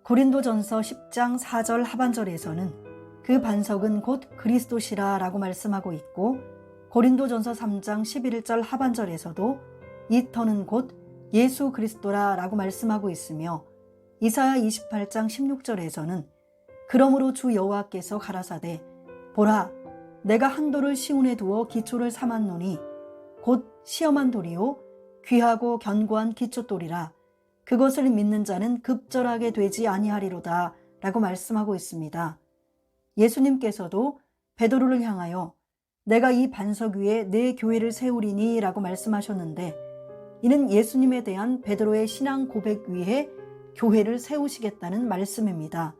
고린도전서 10장 4절 하반절에서는 그 반석은 곧 그리스도시라 라고 말씀하고 있고, 고린도전서 3장 11절 하반절에서도 이 터는 곧 예수 그리스도라 라고 말씀하고 있으며, 이사야 28장 16절에서는 그러므로 주 여호와께서 가라사대 보라 내가 한 돌을 시온에 두어 기초를 삼았노니 곧 시험한 돌이요 귀하고 견고한 기초돌이라 그것을 믿는 자는 급절하게 되지 아니하리로다 라고 말씀하고 있습니다. 예수님께서도 베드로를 향하여 내가 이 반석 위에 내 교회를 세우리니 라고 말씀하셨는데, 이는 예수님에 대한 베드로의 신앙 고백 위에 교회를 세우시겠다는 말씀입니다.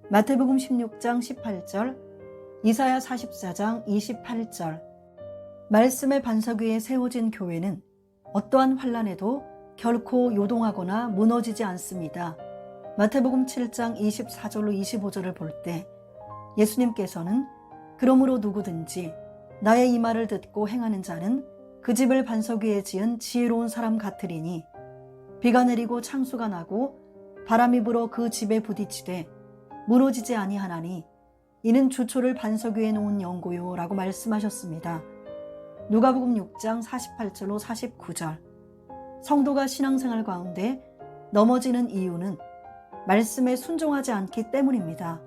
마태복음 16장 18절, 이사야 44장 28절. 말씀의 반석 위에 세워진 교회는 어떠한 환난에도 결코 요동하거나 무너지지 않습니다. 마태복음 7장 24절로 25절을 볼 때 예수님께서는 그러므로 누구든지 나의 이 말을 듣고 행하는 자는 그 집을 반석 위에 지은 지혜로운 사람 같으리니 비가 내리고 창수가 나고 바람이 불어 그 집에 부딪히되 무너지지 아니하나니 이는 주초를 반석 위에 놓은 연고요 라고 말씀하셨습니다. 누가복음 6장 48절로 49절. 성도가 신앙생활 가운데 넘어지는 이유는 말씀에 순종하지 않기 때문입니다.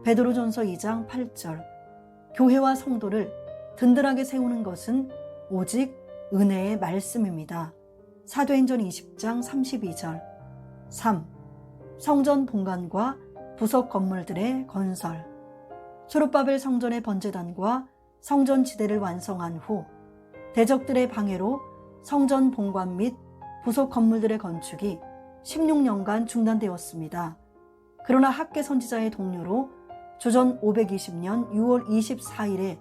베드로전서 2장 8절. 교회와 성도를 든든하게 세우는 것은 오직 은혜의 말씀입니다. 사도행전 20장 32절. 3. 성전 본관과 부속 건물들의 건설. 수룹바벨 성전의 번제단과 성전 지대를 완성한 후 대적들의 방해로 성전 본관 및 부속 건물들의 건축이 16년간 중단되었습니다. 그러나 학개 선지자의 동료로 주전 520년 6월 24일에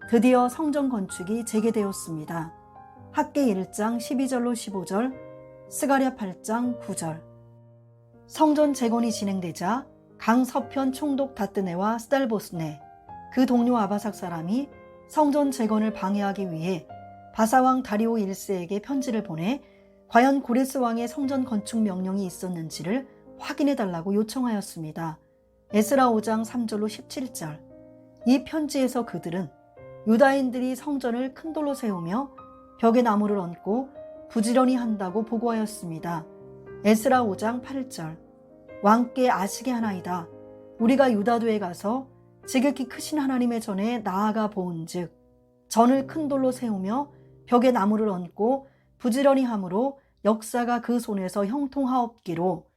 드디어 성전 건축이 재개되었습니다. 학개 1장 12절로 15절, 스가랴 8장 9절. 성전 재건이 진행되자 강서편 총독 다뜨네와 스달보스네, 그 동료 아바삭 사람이 성전 재건을 방해하기 위해 바사왕 다리오 1세에게 편지를 보내 과연 고레스 왕의 성전 건축 명령이 있었는지를 확인해달라고 요청하였습니다. 에스라 5장 3절로 17절. 이 편지에서 그들은 유다인들이 성전을 큰 돌로 세우며 벽에 나무를 얹고 부지런히 한다고 보고하였습니다. 에스라 5장 8절. 왕께 아시게 하나이다. 우리가 유다도에 가서 지극히 크신 하나님의 전에 나아가 보은즉 전을 큰 돌로 세우며 벽에 나무를 얹고 부지런히 함으로 역사가 그 손에서 형통하옵기로.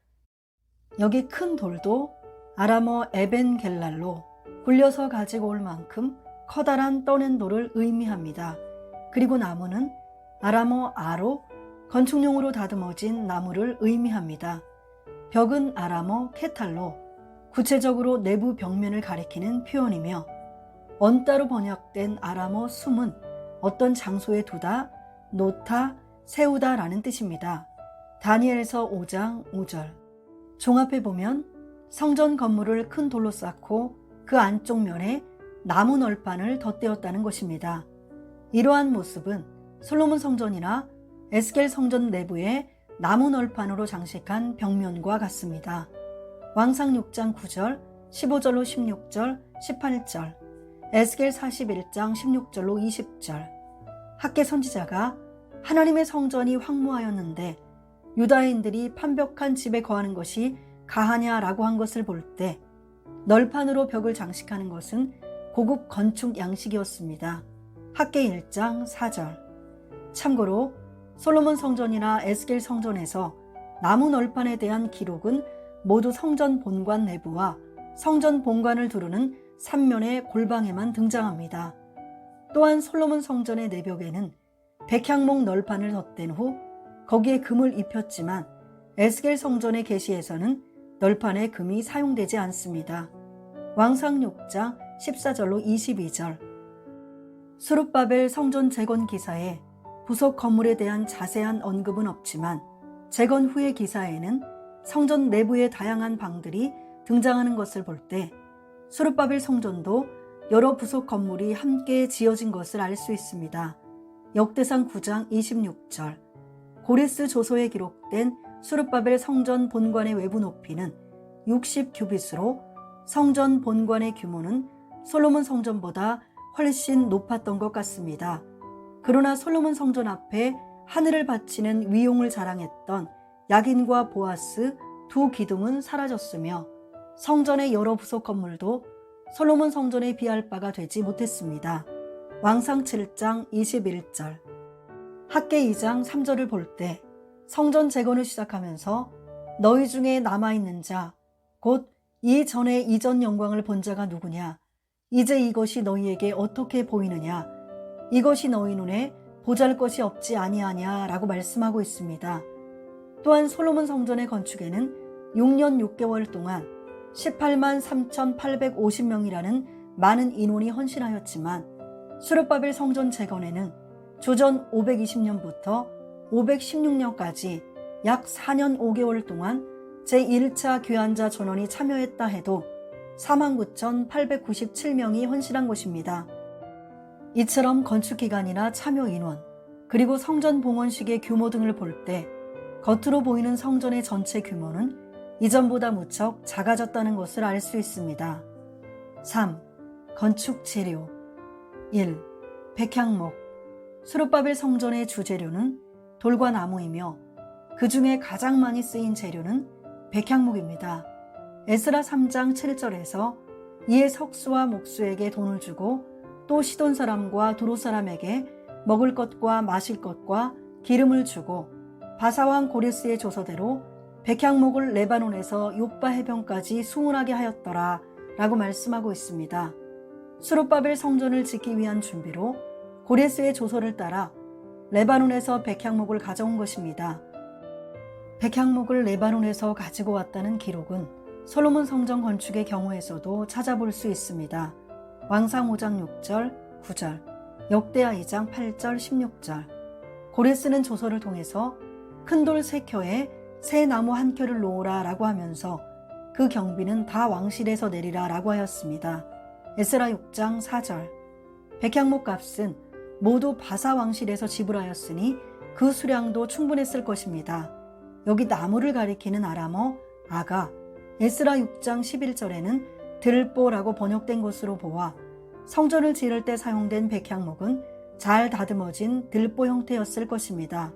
여기 큰 돌도 아람어 에벤겔랄로 굴려서 가지고 올 만큼 커다란 떠낸 돌을 의미합니다. 그리고 나무는 아람어 아로 건축용으로 다듬어진 나무를 의미합니다. 벽은 아람어 케탈로 구체적으로 내부 벽면을 가리키는 표현이며, 언따로 번역된 아람어 숨은 어떤 장소에 두다, 놓다, 세우다 라는 뜻입니다. 다니엘서 5장 5절. 종합해 보면 성전 건물을 큰 돌로 쌓고 그 안쪽 면에 나무 널판을 덧대었다는 것입니다. 이러한 모습은 솔로몬 성전이나 에스겔 성전 내부에 나무 널판으로 장식한 벽면과 같습니다. 왕상 6장 9절, 15절로 16절, 18절, 에스겔 41장 16절로 20절. 학개 선지자가 하나님의 성전이 황무하였는데 유다인들이 판벽한 집에 거하는 것이 가하냐라고 한 것을 볼 때 널판으로 벽을 장식하는 것은 고급 건축 양식이었습니다. 학개 1장 4절. 참고로 솔로몬 성전이나 에스겔 성전에서 나무 널판에 대한 기록은 모두 성전 본관 내부와 성전 본관을 두르는 3면의 골방에만 등장합니다. 또한 솔로몬 성전의 내벽에는 백향목 널판을 덧댄 후 거기에 금을 입혔지만 에스겔 성전의 계시에서는 널판에 금이 사용되지 않습니다. 왕상 6장 14절로 22절. 수룹바벨 성전 재건 기사에 부속 건물에 대한 자세한 언급은 없지만 재건 후의 기사에는 성전 내부의 다양한 방들이 등장하는 것을 볼 때 수르바벨 성전도 여러 부속 건물이 함께 지어진 것을 알 수 있습니다. 역대상 9장 26절. 고레스 조서에 기록된 수르바벨 성전 본관의 외부 높이는 60규빗으로 성전 본관의 규모는 솔로몬 성전보다 훨씬 높았던 것 같습니다. 그러나 솔로몬 성전 앞에 하늘을 바치는 위용을 자랑했던 야긴과 보아스 두 기둥은 사라졌으며 성전의 여러 부속 건물도 솔로몬 성전에 비할 바가 되지 못했습니다. 왕상 7장 21절. 학개 2장 3절을 볼 때 성전 재건을 시작하면서 너희 중에 남아있는 자, 곧 이전에 이전 영광을 본 자가 누구냐? 이제 이것이 너희에게 어떻게 보이느냐? 이것이 너희 눈에 보잘것이 없지 아니하냐? 라고 말씀하고 있습니다. 또한 솔로몬 성전의 건축에는 6년 6개월 동안 18만 3,850명이라는 많은 인원이 헌신하였지만 수르바벨 성전 재건에는 주전 520년부터 516년까지 약 4년 5개월 동안 제1차 귀환자 전원이 참여했다 해도 49,897명이 헌신한 것입니다. 이처럼 건축기간이나 참여 인원, 그리고 성전 봉헌식의 규모 등을 볼 때 겉으로 보이는 성전의 전체 규모는 이전보다 무척 작아졌다는 것을 알 수 있습니다. 3. 건축 재료. 1. 백향목. 수르바벨 성전의 주재료는 돌과 나무이며 그 중에 가장 많이 쓰인 재료는 백향목입니다. 에스라 3장 7절에서 이에 석수와 목수에게 돈을 주고 또 시돈 사람과 두로 사람에게 먹을 것과 마실 것과 기름을 주고 바사왕 고레스의 조서대로 백향목을 레바논에서 요빠 해변까지 수운하게 하였더라 라고 말씀하고 있습니다. 수르바벨 성전을 짓기 위한 준비로 고레스의 조서를 따라 레바논에서 백향목을 가져온 것입니다. 백향목을 레바논에서 가지고 왔다는 기록은 솔로몬 성전 건축의 경우에서도 찾아볼 수 있습니다. 왕상 5장 6절, 9절, 역대하 2장 8절, 16절. 고레스는 조서를 통해서 큰 돌 3켜에 새 나무 1켜를 놓으라 라고 하면서 그 경비는 다 왕실에서 내리라 라고 하였습니다. 에스라 6장 4절. 백향목 값은 모두 바사 왕실에서 지불하였으니 그 수량도 충분했을 것입니다. 여기 나무를 가리키는 아람어 아가, 에스라 6장 11절에는 들보라고 번역된 것으로 보아 성전을 지을 때 사용된 백향목은 잘 다듬어진 들보 형태였을 것입니다.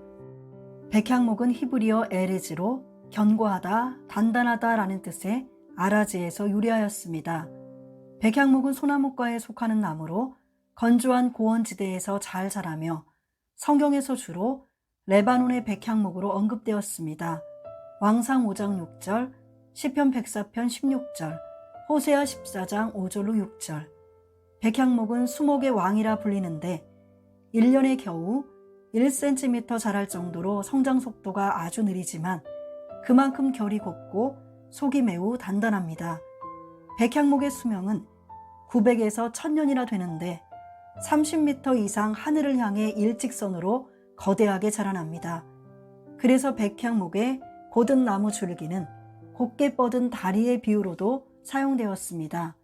백향목은 히브리어 에레즈로 견고하다, 단단하다 라는 뜻의 아라지에서 유래하였습니다. 백향목은 소나무과에 속하는 나무로 건조한 고원지대에서 잘 자라며 성경에서 주로 레바논의 백향목으로 언급되었습니다. 왕상 5장 6절, 시편 104편 16절, 호세아 14장 5절로 6절. 백향목은 수목의 왕이라 불리는데 1년에 겨우 1cm 자랄 정도로 성장 속도가 아주 느리지만 그만큼 결이 곱고 속이 매우 단단합니다. 백향목의 수명은 900에서 1000년이나 되는데 30m 이상 하늘을 향해 일직선으로 거대하게 자라납니다. 그래서 백향목의 곧은 나무 줄기는 곱게 뻗은 다리의 비유로도 사용되었습니다.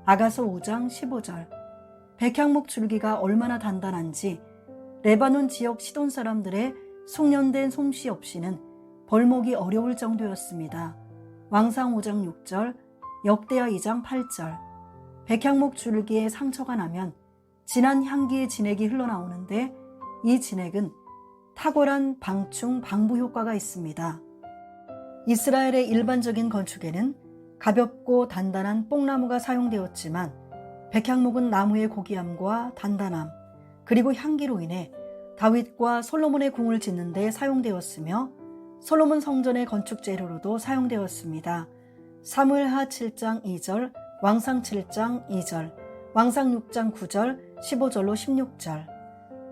아가서 5장 15절. 백향목 줄기가 얼마나 단단한지 레바논 지역 시돈 사람들의 숙련된 솜씨 없이는 벌목이 어려울 정도였습니다. 왕상 5장 6절, 역대하 2장 8절. 백향목 줄기에 상처가 나면 진한 향기의 진액이 흘러나오는데 이 진액은 탁월한 방충, 방부 효과가 있습니다. 이스라엘의 일반적인 건축에는 가볍고 단단한 뽕나무가 사용되었지만 백향목은 나무의 고귀함과 단단함, 그리고 향기로 인해 다윗과 솔로몬의 궁을 짓는 데 사용되었으며 솔로몬 성전의 건축 재료로도 사용되었습니다. 사무엘하 7장 2절, 왕상 7장 2절, 왕상 6장 9절, 15절로 16절.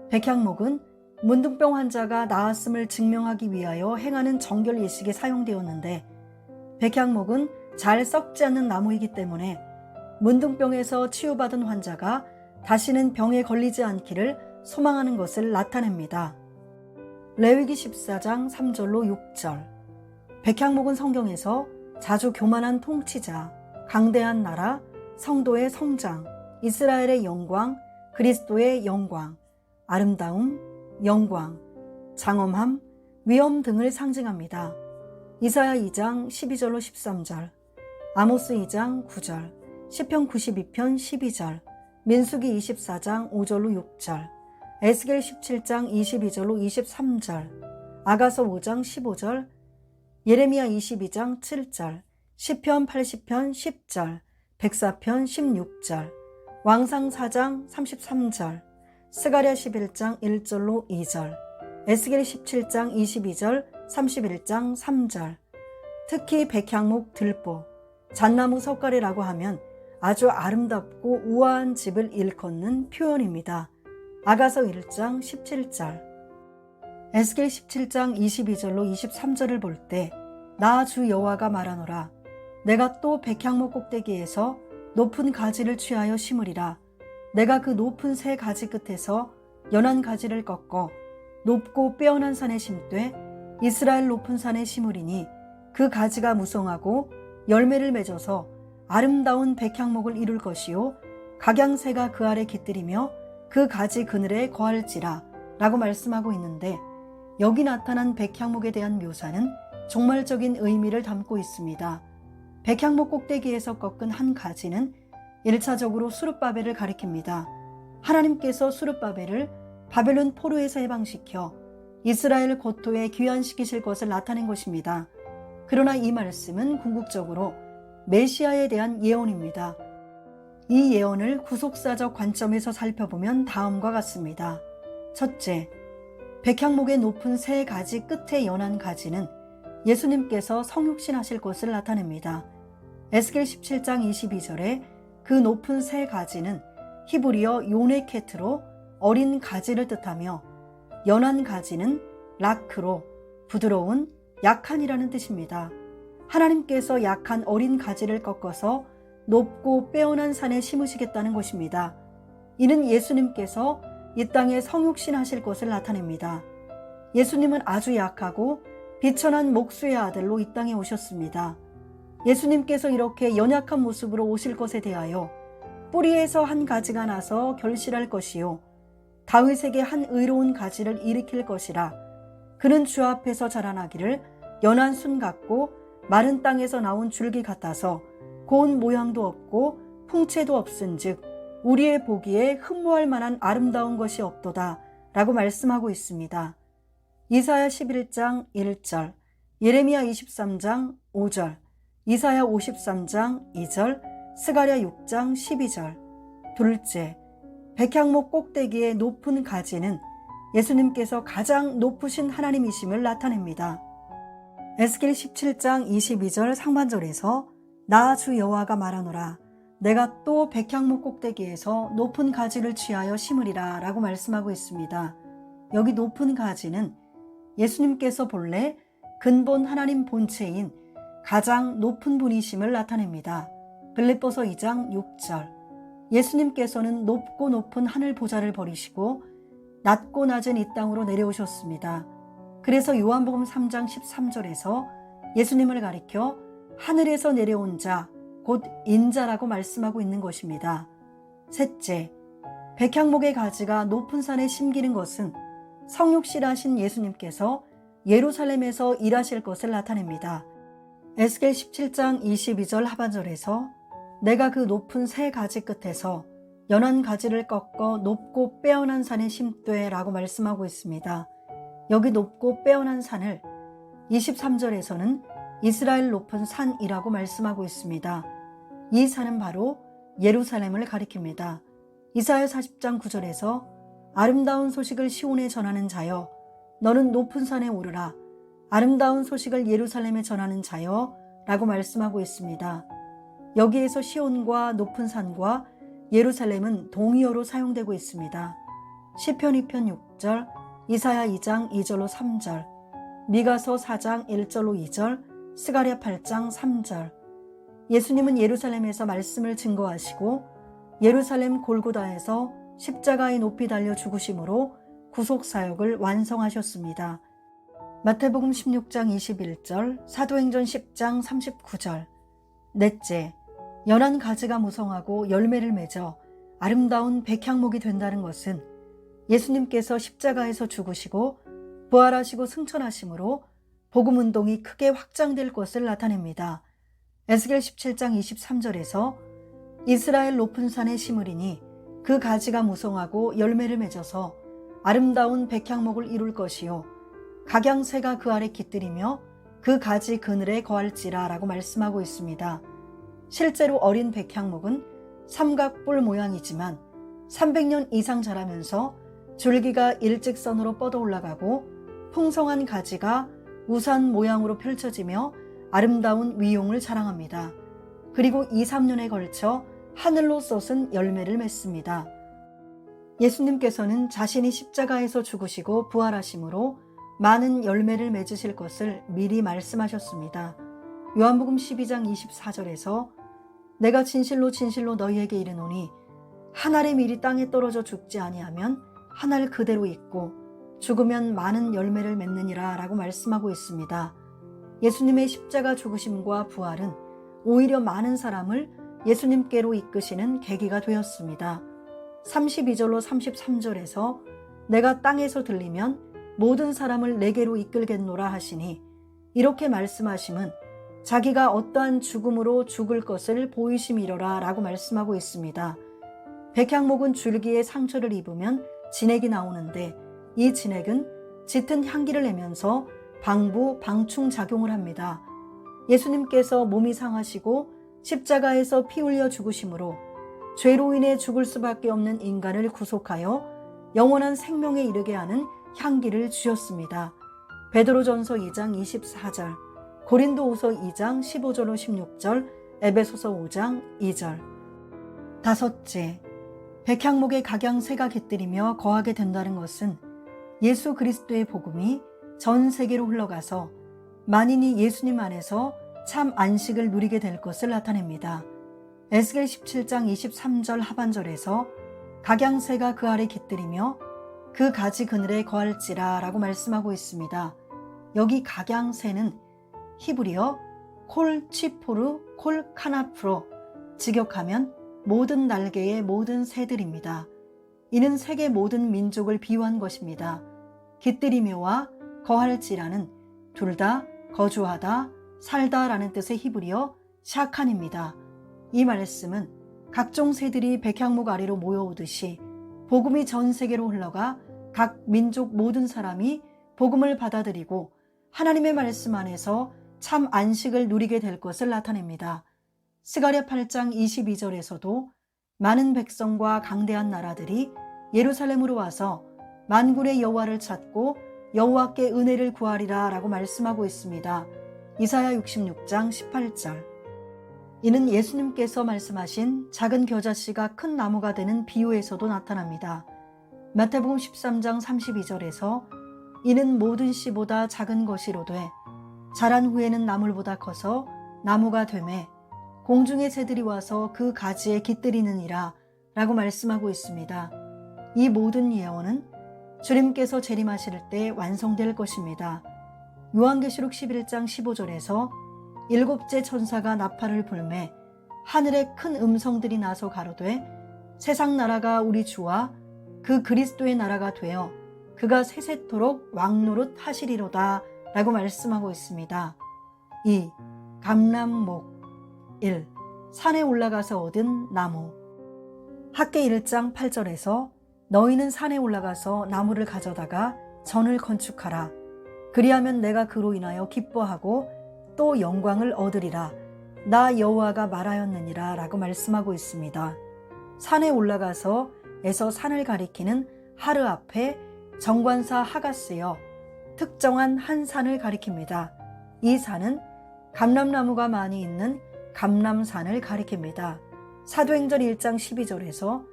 백향목은 문둥병 환자가 나았음을 증명하기 위하여 행하는 정결 예식에 사용되었는데 백향목은 잘 썩지 않는 나무이기 때문에 문둥병에서 치유받은 환자가 다시는 병에 걸리지 않기를 소망하는 것을 나타냅니다. 레위기 14장 3절로 6절. 백향목은 성경에서 자주 교만한 통치자, 강대한 나라, 성도의 성장, 이스라엘의 영광, 그리스도의 영광, 아름다움, 영광, 장엄함, 위엄 등을 상징합니다. 이사야 2장 12절로 13절, 아모스 2장 9절, 시편 92편 12절, 민수기 24장 5절로 6절, 에스겔 17장 22절로 23절, 아가서 5장 15절, 예레미야 22장 7절, 시편 80편 10절, 백사편 16절, 왕상 4장 33절, 스가랴 11장 1절로 2절, 에스겔 17장 22절, 31장 3절. 특히 백향목 들보, 잣나무 석가래라고 하면 아주 아름답고 우아한 집을 일컫는 표현입니다. 아가서 1장 17절. 에스겔 17장 22절로 23절을 볼 때 나 주 여호와가 말하노라. 내가 또 백향목 꼭대기에서 높은 가지를 취하여 심으리라. 내가 그 높은 새 가지 끝에서 연한 가지를 꺾어 높고 빼어난 산에 심되 이스라엘 높은 산에 심으리니 그 가지가 무성하고 열매를 맺어서 아름다운 백향목을 이룰 것이요 각양새가 그 아래 깃들이며 그 가지 그늘에 거할지라 라고 말씀하고 있는데, 여기 나타난 백향목에 대한 묘사는 종말적인 의미를 담고 있습니다. 백향목 꼭대기에서 꺾은 한 가지는 1차적으로 수룹바벨을 가리킵니다. 하나님께서 수룹바벨을 바벨론 포로에서 해방시켜 이스라엘 고토에 귀환시키실 것을 나타낸 것입니다. 그러나 이 말씀은 궁극적으로 메시아에 대한 예언입니다. 이 예언을 구속사적 관점에서 살펴보면 다음과 같습니다. 첫째, 백향목의 높은 새 가지 끝에 연한 가지는 예수님께서 성육신하실 것을 나타냅니다. 에스겔 17장 22절에 그 높은 새 가지는 히브리어 요네케트로 어린 가지를 뜻하며, 연한 가지는 라크로 부드러운, 약한이라는 뜻입니다. 하나님께서 약한 어린 가지를 꺾어서 높고 빼어난 산에 심으시겠다는 것입니다. 이는 예수님께서 이 땅에 성육신하실 것을 나타냅니다. 예수님은 아주 약하고 비천한 목수의 아들로 이 땅에 오셨습니다. 예수님께서 이렇게 연약한 모습으로 오실 것에 대하여 뿌리에서 한 가지가 나서 결실할 것이요 다윗에게 한 의로운 가지를 일으킬 것이라. 그는 주 앞에서 자라나기를 연한 순 같고 마른 땅에서 나온 줄기 같아서 고운 모양도 없고 풍채도 없은즉 우리의 보기에 흠모할 만한 아름다운 것이 없도다 라고 말씀하고 있습니다. 이사야 11장 1절, 예레미야 23장 5절, 이사야 53장 2절, 스가랴 6장 12절. 둘째, 백향목 꼭대기의 높은 가지는 예수님께서 가장 높으신 하나님이심을 나타냅니다. 에스겔 17장 22절 상반절에서 나 주 여호와가 말하노라. 내가 또 백향목 꼭대기에서 높은 가지를 취하여 심으리라 라고 말씀하고 있습니다. 여기 높은 가지는 예수님께서 본래 근본 하나님 본체인 가장 높은 분이심을 나타냅니다. 빌립보서 2장 6절. 예수님께서는 높고 높은 하늘 보좌를 버리시고 낮고 낮은 이 땅으로 내려오셨습니다. 그래서 요한복음 3장 13절에서 예수님을 가리켜 하늘에서 내려온 자, 곧 인자라고 말씀하고 있는 것입니다. 셋째, 백향목의 가지가 높은 산에 심기는 것은 성육신하신 예수님께서 예루살렘에서 일하실 것을 나타냅니다. 에스겔 17장 22절 하반절에서 내가 그 높은 새 가지 끝에서 연한 가지를 꺾어 높고 빼어난 산에 심되 라고 말씀하고 있습니다. 여기 높고 빼어난 산을 23절에서는 이스라엘 높은 산이라고 말씀하고 있습니다. 이 산은 바로 예루살렘을 가리킵니다. 이사야 40장 9절에서 아름다운 소식을 시온에 전하는 자여 너는 높은 산에 오르라. 아름다운 소식을 예루살렘에 전하는 자여 라고 말씀하고 있습니다. 여기에서 시온과 높은 산과 예루살렘은 동의어로 사용되고 있습니다. 시편 2편 6절, 이사야 2장 2절로 3절, 미가서 4장 1절로 2절, 스가랴 8장 3절. 예수님은 예루살렘에서 말씀을 증거하시고 예루살렘 골고다에서 십자가에 높이 달려 죽으심으로 구속사역을 완성하셨습니다. 마태복음 16장 21절, 사도행전 10장 39절. 넷째, 연한 가지가 무성하고 열매를 맺어 아름다운 백향목이 된다는 것은 예수님께서 십자가에서 죽으시고 부활하시고 승천하심으로 복음운동이 크게 확장될 것을 나타냅니다. 에스겔 17장 23절에서 이스라엘 높은 산에 심으리니 그 가지가 무성하고 열매를 맺어서 아름다운 백향목을 이룰 것이요 각양새가 그 아래 깃들이며 그 가지 그늘에 거할지라 라고 말씀하고 있습니다. 실제로 어린 백향목은 삼각뿔 모양이지만 300년 이상 자라면서 줄기가 일직선으로 뻗어 올라가고 풍성한 가지가 우산 모양으로 펼쳐지며 아름다운 위용을 자랑합니다. 그리고 2, 3년에 걸쳐 하늘로 솟은 열매를 맺습니다. 예수님께서는 자신이 십자가에서 죽으시고 부활하심으로 많은 열매를 맺으실 것을 미리 말씀하셨습니다. 요한복음 12장 24절에서 내가 진실로 진실로 너희에게 이르노니 한 알의 밀이 땅에 떨어져 죽지 아니하면 한 알 그대로 있고 죽으면 많은 열매를 맺느니라 라고 말씀하고 있습니다. 예수님의 십자가 죽으심과 부활은 오히려 많은 사람을 예수님께로 이끄시는 계기가 되었습니다. 32절로 33절에서 내가 땅에서 들리면 모든 사람을 내게로 이끌겠노라 하시니 이렇게 말씀하심은 자기가 어떠한 죽음으로 죽을 것을 보이심이로라 라고 말씀하고 있습니다. 백향목은 줄기에 상처를 입으면 진액이 나오는데 이 진액은 짙은 향기를 내면서 방부, 방충 작용을 합니다. 예수님께서 몸이 상하시고 십자가에서 피 흘려 죽으심으로 죄로 인해 죽을 수밖에 없는 인간을 구속하여 영원한 생명에 이르게 하는 향기를 주셨습니다. 베드로전서 2장 24절, 고린도후서 2장 15절로 16절, 에베소서 5장 2절. 다섯째, 백향목의 각양새가 깃들이며 거하게 된다는 것은 예수 그리스도의 복음이 전 세계로 흘러가서 만인이 예수님 안에서 참 안식을 누리게 될 것을 나타냅니다. 에스겔 17장 23절 하반절에서 각양새가 그 아래 깃들이며 그 가지 그늘에 거할지라 라고 말씀하고 있습니다. 여기 각양새는 히브리어 콜 치포르 콜 카나프로, 직역하면 모든 날개의 모든 새들입니다. 이는 세계 모든 민족을 비유한 것입니다. 깃들이며와 거할지라는 둘 다 거주하다, 살다 라는 뜻의 히브리어 샤칸입니다. 이 말씀은 각종 새들이 백향목 아래로 모여오듯이 복음이 전 세계로 흘러가 각 민족 모든 사람이 복음을 받아들이고 하나님의 말씀 안에서 참 안식을 누리게 될 것을 나타냅니다. 스가랴 8장 22절에서도 많은 백성과 강대한 나라들이 예루살렘으로 와서 만군의 여호와를 찾고 여호와께 은혜를 구하리라 라고 말씀하고 있습니다. 이사야 66장 18절. 이는 예수님께서 말씀하신 작은 겨자씨가 큰 나무가 되는 비유에서도 나타납니다. 마태복음 13장 32절에서 이는 모든 씨보다 작은 것이로되 자란 후에는 나물보다 커서 나무가 되매 공중의 새들이 와서 그 가지에 깃들이느니라 라고 말씀하고 있습니다. 이 모든 예언은 주님께서 재림하실 때 완성될 것입니다. 요한계시록 11장 15절에서 일곱째 천사가 나팔을 불매 하늘에 큰 음성들이 나서 가로되 세상 나라가 우리 주와 그 그리스도의 나라가 되어 그가 세세토록 왕노릇 하시리로다 라고 말씀하고 있습니다. 2. 감람목. 1. 산에 올라가서 얻은 나무. 학개 1장 8절에서 너희는 산에 올라가서 나무를 가져다가 전을 건축하라. 그리하면 내가 그로 인하여 기뻐하고 또 영광을 얻으리라. 나 여호와가 말하였느니라 라고 말씀하고 있습니다. 산에 올라가서 에서 산을 가리키는 하르 앞에 정관사 하가 쓰여 특정한 한 산을 가리킵니다. 이 산은 감람나무가 많이 있는 감람산을 가리킵니다. 사도행전 1장 12절에서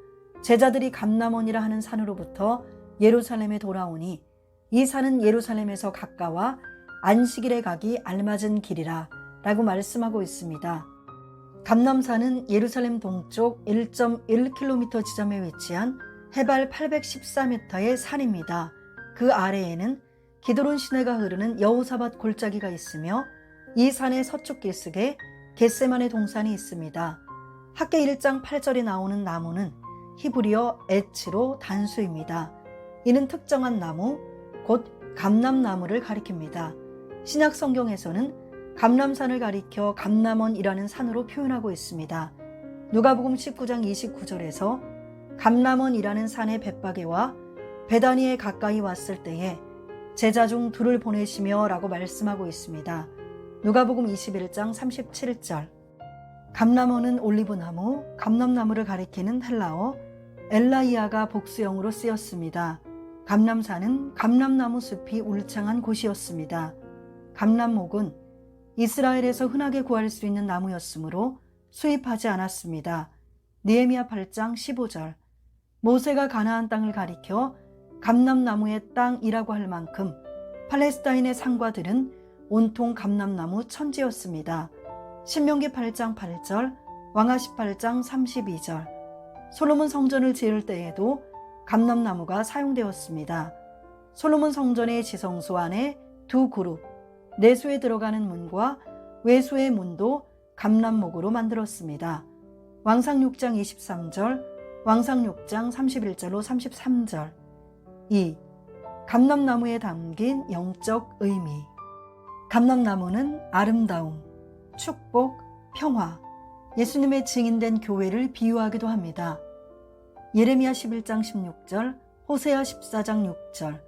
제자들이 감람원이라 하는 산으로부터 예루살렘에 돌아오니 이 산은 예루살렘에서 가까워 안식일에 가기 알맞은 길이라 라고 말씀하고 있습니다. 감람산은 예루살렘 동쪽 1.1km 지점에 위치한 해발 814m의 산입니다. 그 아래에는 기드론 시내가 흐르는 여호사밧 골짜기가 있으며 이 산의 서쪽 길목에 겟세마네 동산이 있습니다. 학계 1장 8절에 나오는 나무는 히브리어 에츠로 단수입니다. 이는 특정한 나무, 곧 감람나무를 가리킵니다. 신약 성경에서는 감람산을 가리켜 감람원이라는 산으로 표현하고 있습니다. 누가복음 19장 29절에서 감람원이라는 산의 벳바게와 베다니에 가까이 왔을 때에 제자 중 둘을 보내시며 라고 말씀하고 있습니다. 누가복음 21장 37절. 감람원은 올리브나무, 감람나무를 가리키는 헬라어 엘라이아가 복수형으로 쓰였습니다. 감람산은 감람나무 숲이 울창한 곳이었습니다. 감람목은 이스라엘에서 흔하게 구할 수 있는 나무였으므로 수입하지 않았습니다. 느헤미야 8장 15절. 모세가 가나안 땅을 가리켜 감람나무의 땅이라고 할 만큼 팔레스타인의 상과들은 온통 감람나무 천지였습니다. 신명기 8장 8절, 왕하 18장 32절. 솔로몬 성전을 지을 때에도 감람나무가 사용되었습니다. 솔로몬 성전의 지성소 안에 두 그룹, 내수에 들어가는 문과 외수의 문도 감람목으로 만들었습니다. 왕상 6장 23절, 왕상 6장 31절로 33절. 2. 감람나무에 담긴 영적 의미. 감람나무는 아름다움, 축복, 평화, 예수님의 증인된 교회를 비유하기도 합니다. 예레미야 11장 16절, 호세아 14장 6절,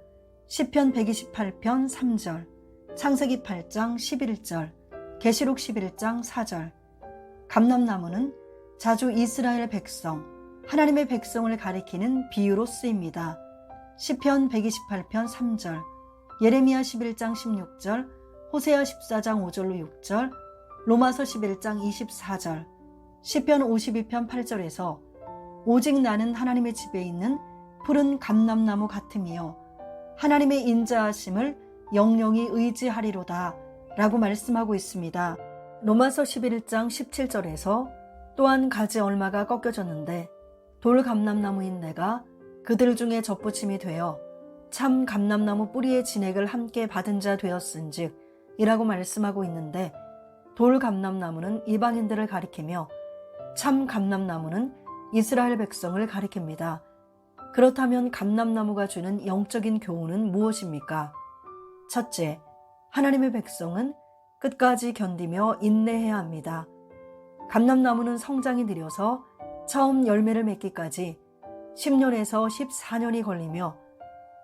시편 128편 3절, 창세기 8장 11절, 계시록 11장 4절. 감람나무는 자주 이스라엘 백성, 하나님의 백성을 가리키는 비유로 쓰입니다. 시편 128편 3절, 예레미야 11장 16절, 호세아 14장 5절로 6절, 로마서 11장 24절, 시편 52편 8절에서 오직 나는 하나님의 집에 있는 푸른 감람나무 같으며 하나님의 인자하심을 영영히 의지하리로다 라고 말씀하고 있습니다. 로마서 11장 17절에서 또한 가지 얼마가 꺾여졌는데 돌 감람나무인 내가 그들 중에 접붙임이 되어 참 감람나무 뿌리의 진액을 함께 받은 자 되었은즉 이라고 말씀하고 있는데, 돌 감람나무는 이방인들을 가리키며 참 감람나무는 이스라엘 백성을 가리킵니다. 그렇다면 감람나무가 주는 영적인 교훈은 무엇입니까? 첫째, 하나님의 백성은 끝까지 견디며 인내해야 합니다. 감람나무는 성장이 느려서 처음 열매를 맺기까지 10년에서 14년이 걸리며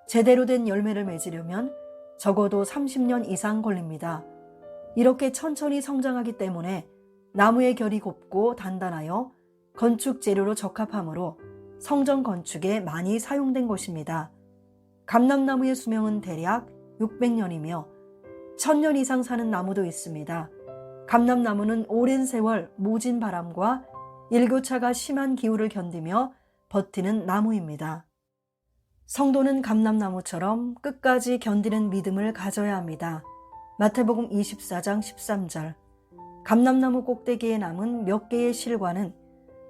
제대로 된 열매를 맺으려면 적어도 30년 이상 걸립니다. 이렇게 천천히 성장하기 때문에 나무의 결이 곱고 단단하여 건축 재료로 적합하므로 성전 건축에 많이 사용된 것입니다. 감람나무의 수명은 대략 600년이며 1000년 이상 사는 나무도 있습니다. 감람나무는 오랜 세월 모진 바람과 일교차가 심한 기후를 견디며 버티는 나무입니다. 성도는 감람나무처럼 끝까지 견디는 믿음을 가져야 합니다. 마태복음 24장 13절. 감람나무 꼭대기에 남은 몇 개의 실과는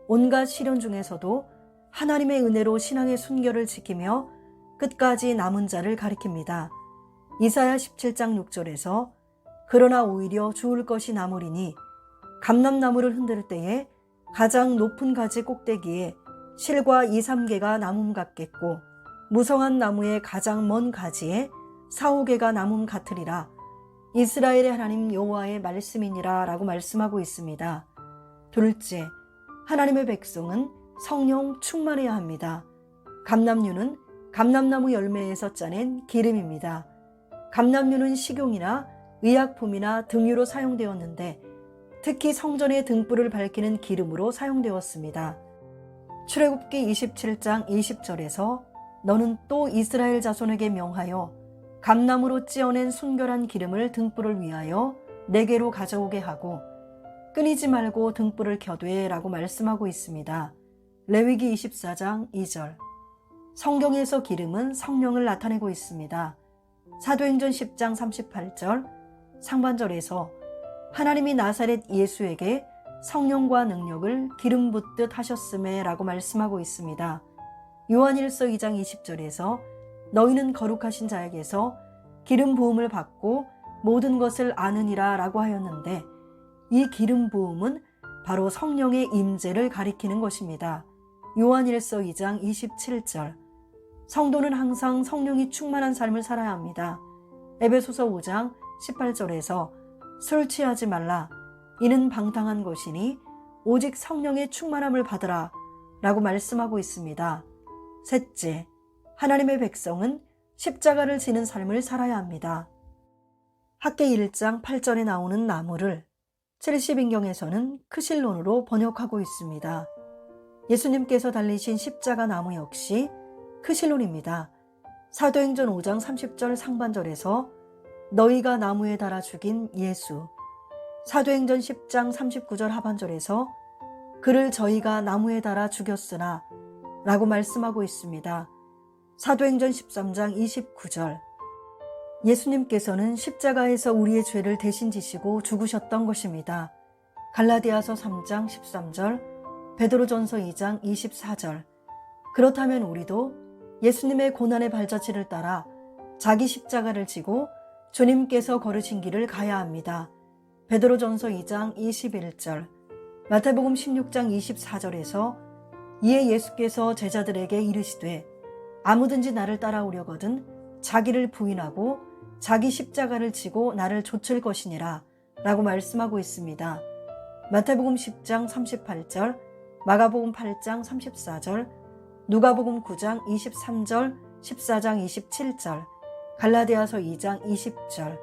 온갖 시련 중에서도 하나님의 은혜로 신앙의 순결을 지키며 끝까지 남은 자를 가리킵니다. 이사야 17장 6절에서 그러나 오히려 주울 것이 남으리니 감람나무를 흔들 때에 가장 높은 가지 꼭대기에 실과 2, 3개가 남음 같겠고 무성한 나무의 가장 먼 가지에 4, 5개가 남음 같으리라. 이스라엘의 하나님 여호와의 말씀이니라 라고 말씀하고 있습니다. 둘째, 하나님의 백성은 성령 충만해야 합니다. 감람류는 감람나무 열매에서 짜낸 기름입니다. 감람류는 식용이나 의약품이나 등유로 사용되었는데 특히 성전의 등불을 밝히는 기름으로 사용되었습니다. 출애굽기 27장 20절에서 너는 또 이스라엘 자손에게 명하여 감나무로 찧어낸 순결한 기름을 등불을 위하여 내게로 가져오게 하고 끊이지 말고 등불을 켜되 라고 말씀하고 있습니다. 레위기 24장 2절. 성경에서 기름은 성령을 나타내고 있습니다. 사도행전 10장 38절 상반절에서 하나님이 나사렛 예수에게 성령과 능력을 기름 붓듯 하셨음에 라고 말씀하고 있습니다. 요한일서 2장 20절에서 너희는 거룩하신 자에게서 기름 부음을 받고 모든 것을 아느니라 라고 하였는데 이 기름 부음은 바로 성령의 임재를 가리키는 것입니다. 요한일서 2장 27절. 성도는 항상 성령이 충만한 삶을 살아야 합니다. 에베소서 5장 18절에서 술 취하지 말라. 이는 방탕한 것이니 오직 성령의 충만함을 받으라 라고 말씀하고 있습니다. 셋째, 하나님의 백성은 십자가를 지는 삶을 살아야 합니다. 학계 1장 8절에 나오는 나무를 70인경에서는 크실론으로 번역하고 있습니다. 예수님께서 달리신 십자가 나무 역시 크실론입니다. 사도행전 5장 30절 상반절에서 너희가 나무에 달아 죽인 예수, 사도행전 10장 39절 하반절에서 그를 저희가 나무에 달아 죽였으나 라고 말씀하고 있습니다. 사도행전 13장 29절. 예수님께서는 십자가에서 우리의 죄를 대신 지시고 죽으셨던 것입니다. 갈라디아서 3장 13절, 베드로전서 2장 24절. 그렇다면 우리도 예수님의 고난의 발자취를 따라 자기 십자가를 지고 주님께서 걸으신 길을 가야 합니다. 베드로전서 2장 21절, 마태복음 16장 24절에서 이에 예수께서 제자들에게 이르시되 아무든지 나를 따라오려거든 자기를 부인하고 자기 십자가를 지고 나를 좇을 것이니라 라고 말씀하고 있습니다. 마태복음 10장 38절, 마가복음 8장 34절, 누가복음 9장 23절, 14장 27절, 갈라디아서 2장 20절,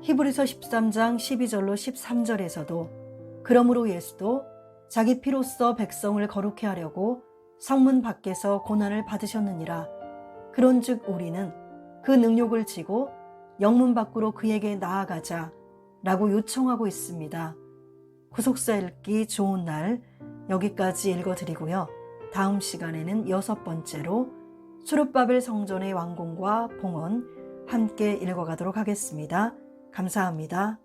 히브리서 13장 12절로 13절에서도 그러므로 예수도 자기 피로써 백성을 거룩해 하려고 성문 밖에서 고난을 받으셨느니라. 그런즉 우리는 그 능욕을 지고 영문 밖으로 그에게 나아가자 라고 요청하고 있습니다. 구속사 읽기 좋은 날 여기까지 읽어드리고요. 다음 시간에는 6번째로 수룹바벨 성전의 완공과 봉헌 함께 읽어가도록 하겠습니다. 감사합니다.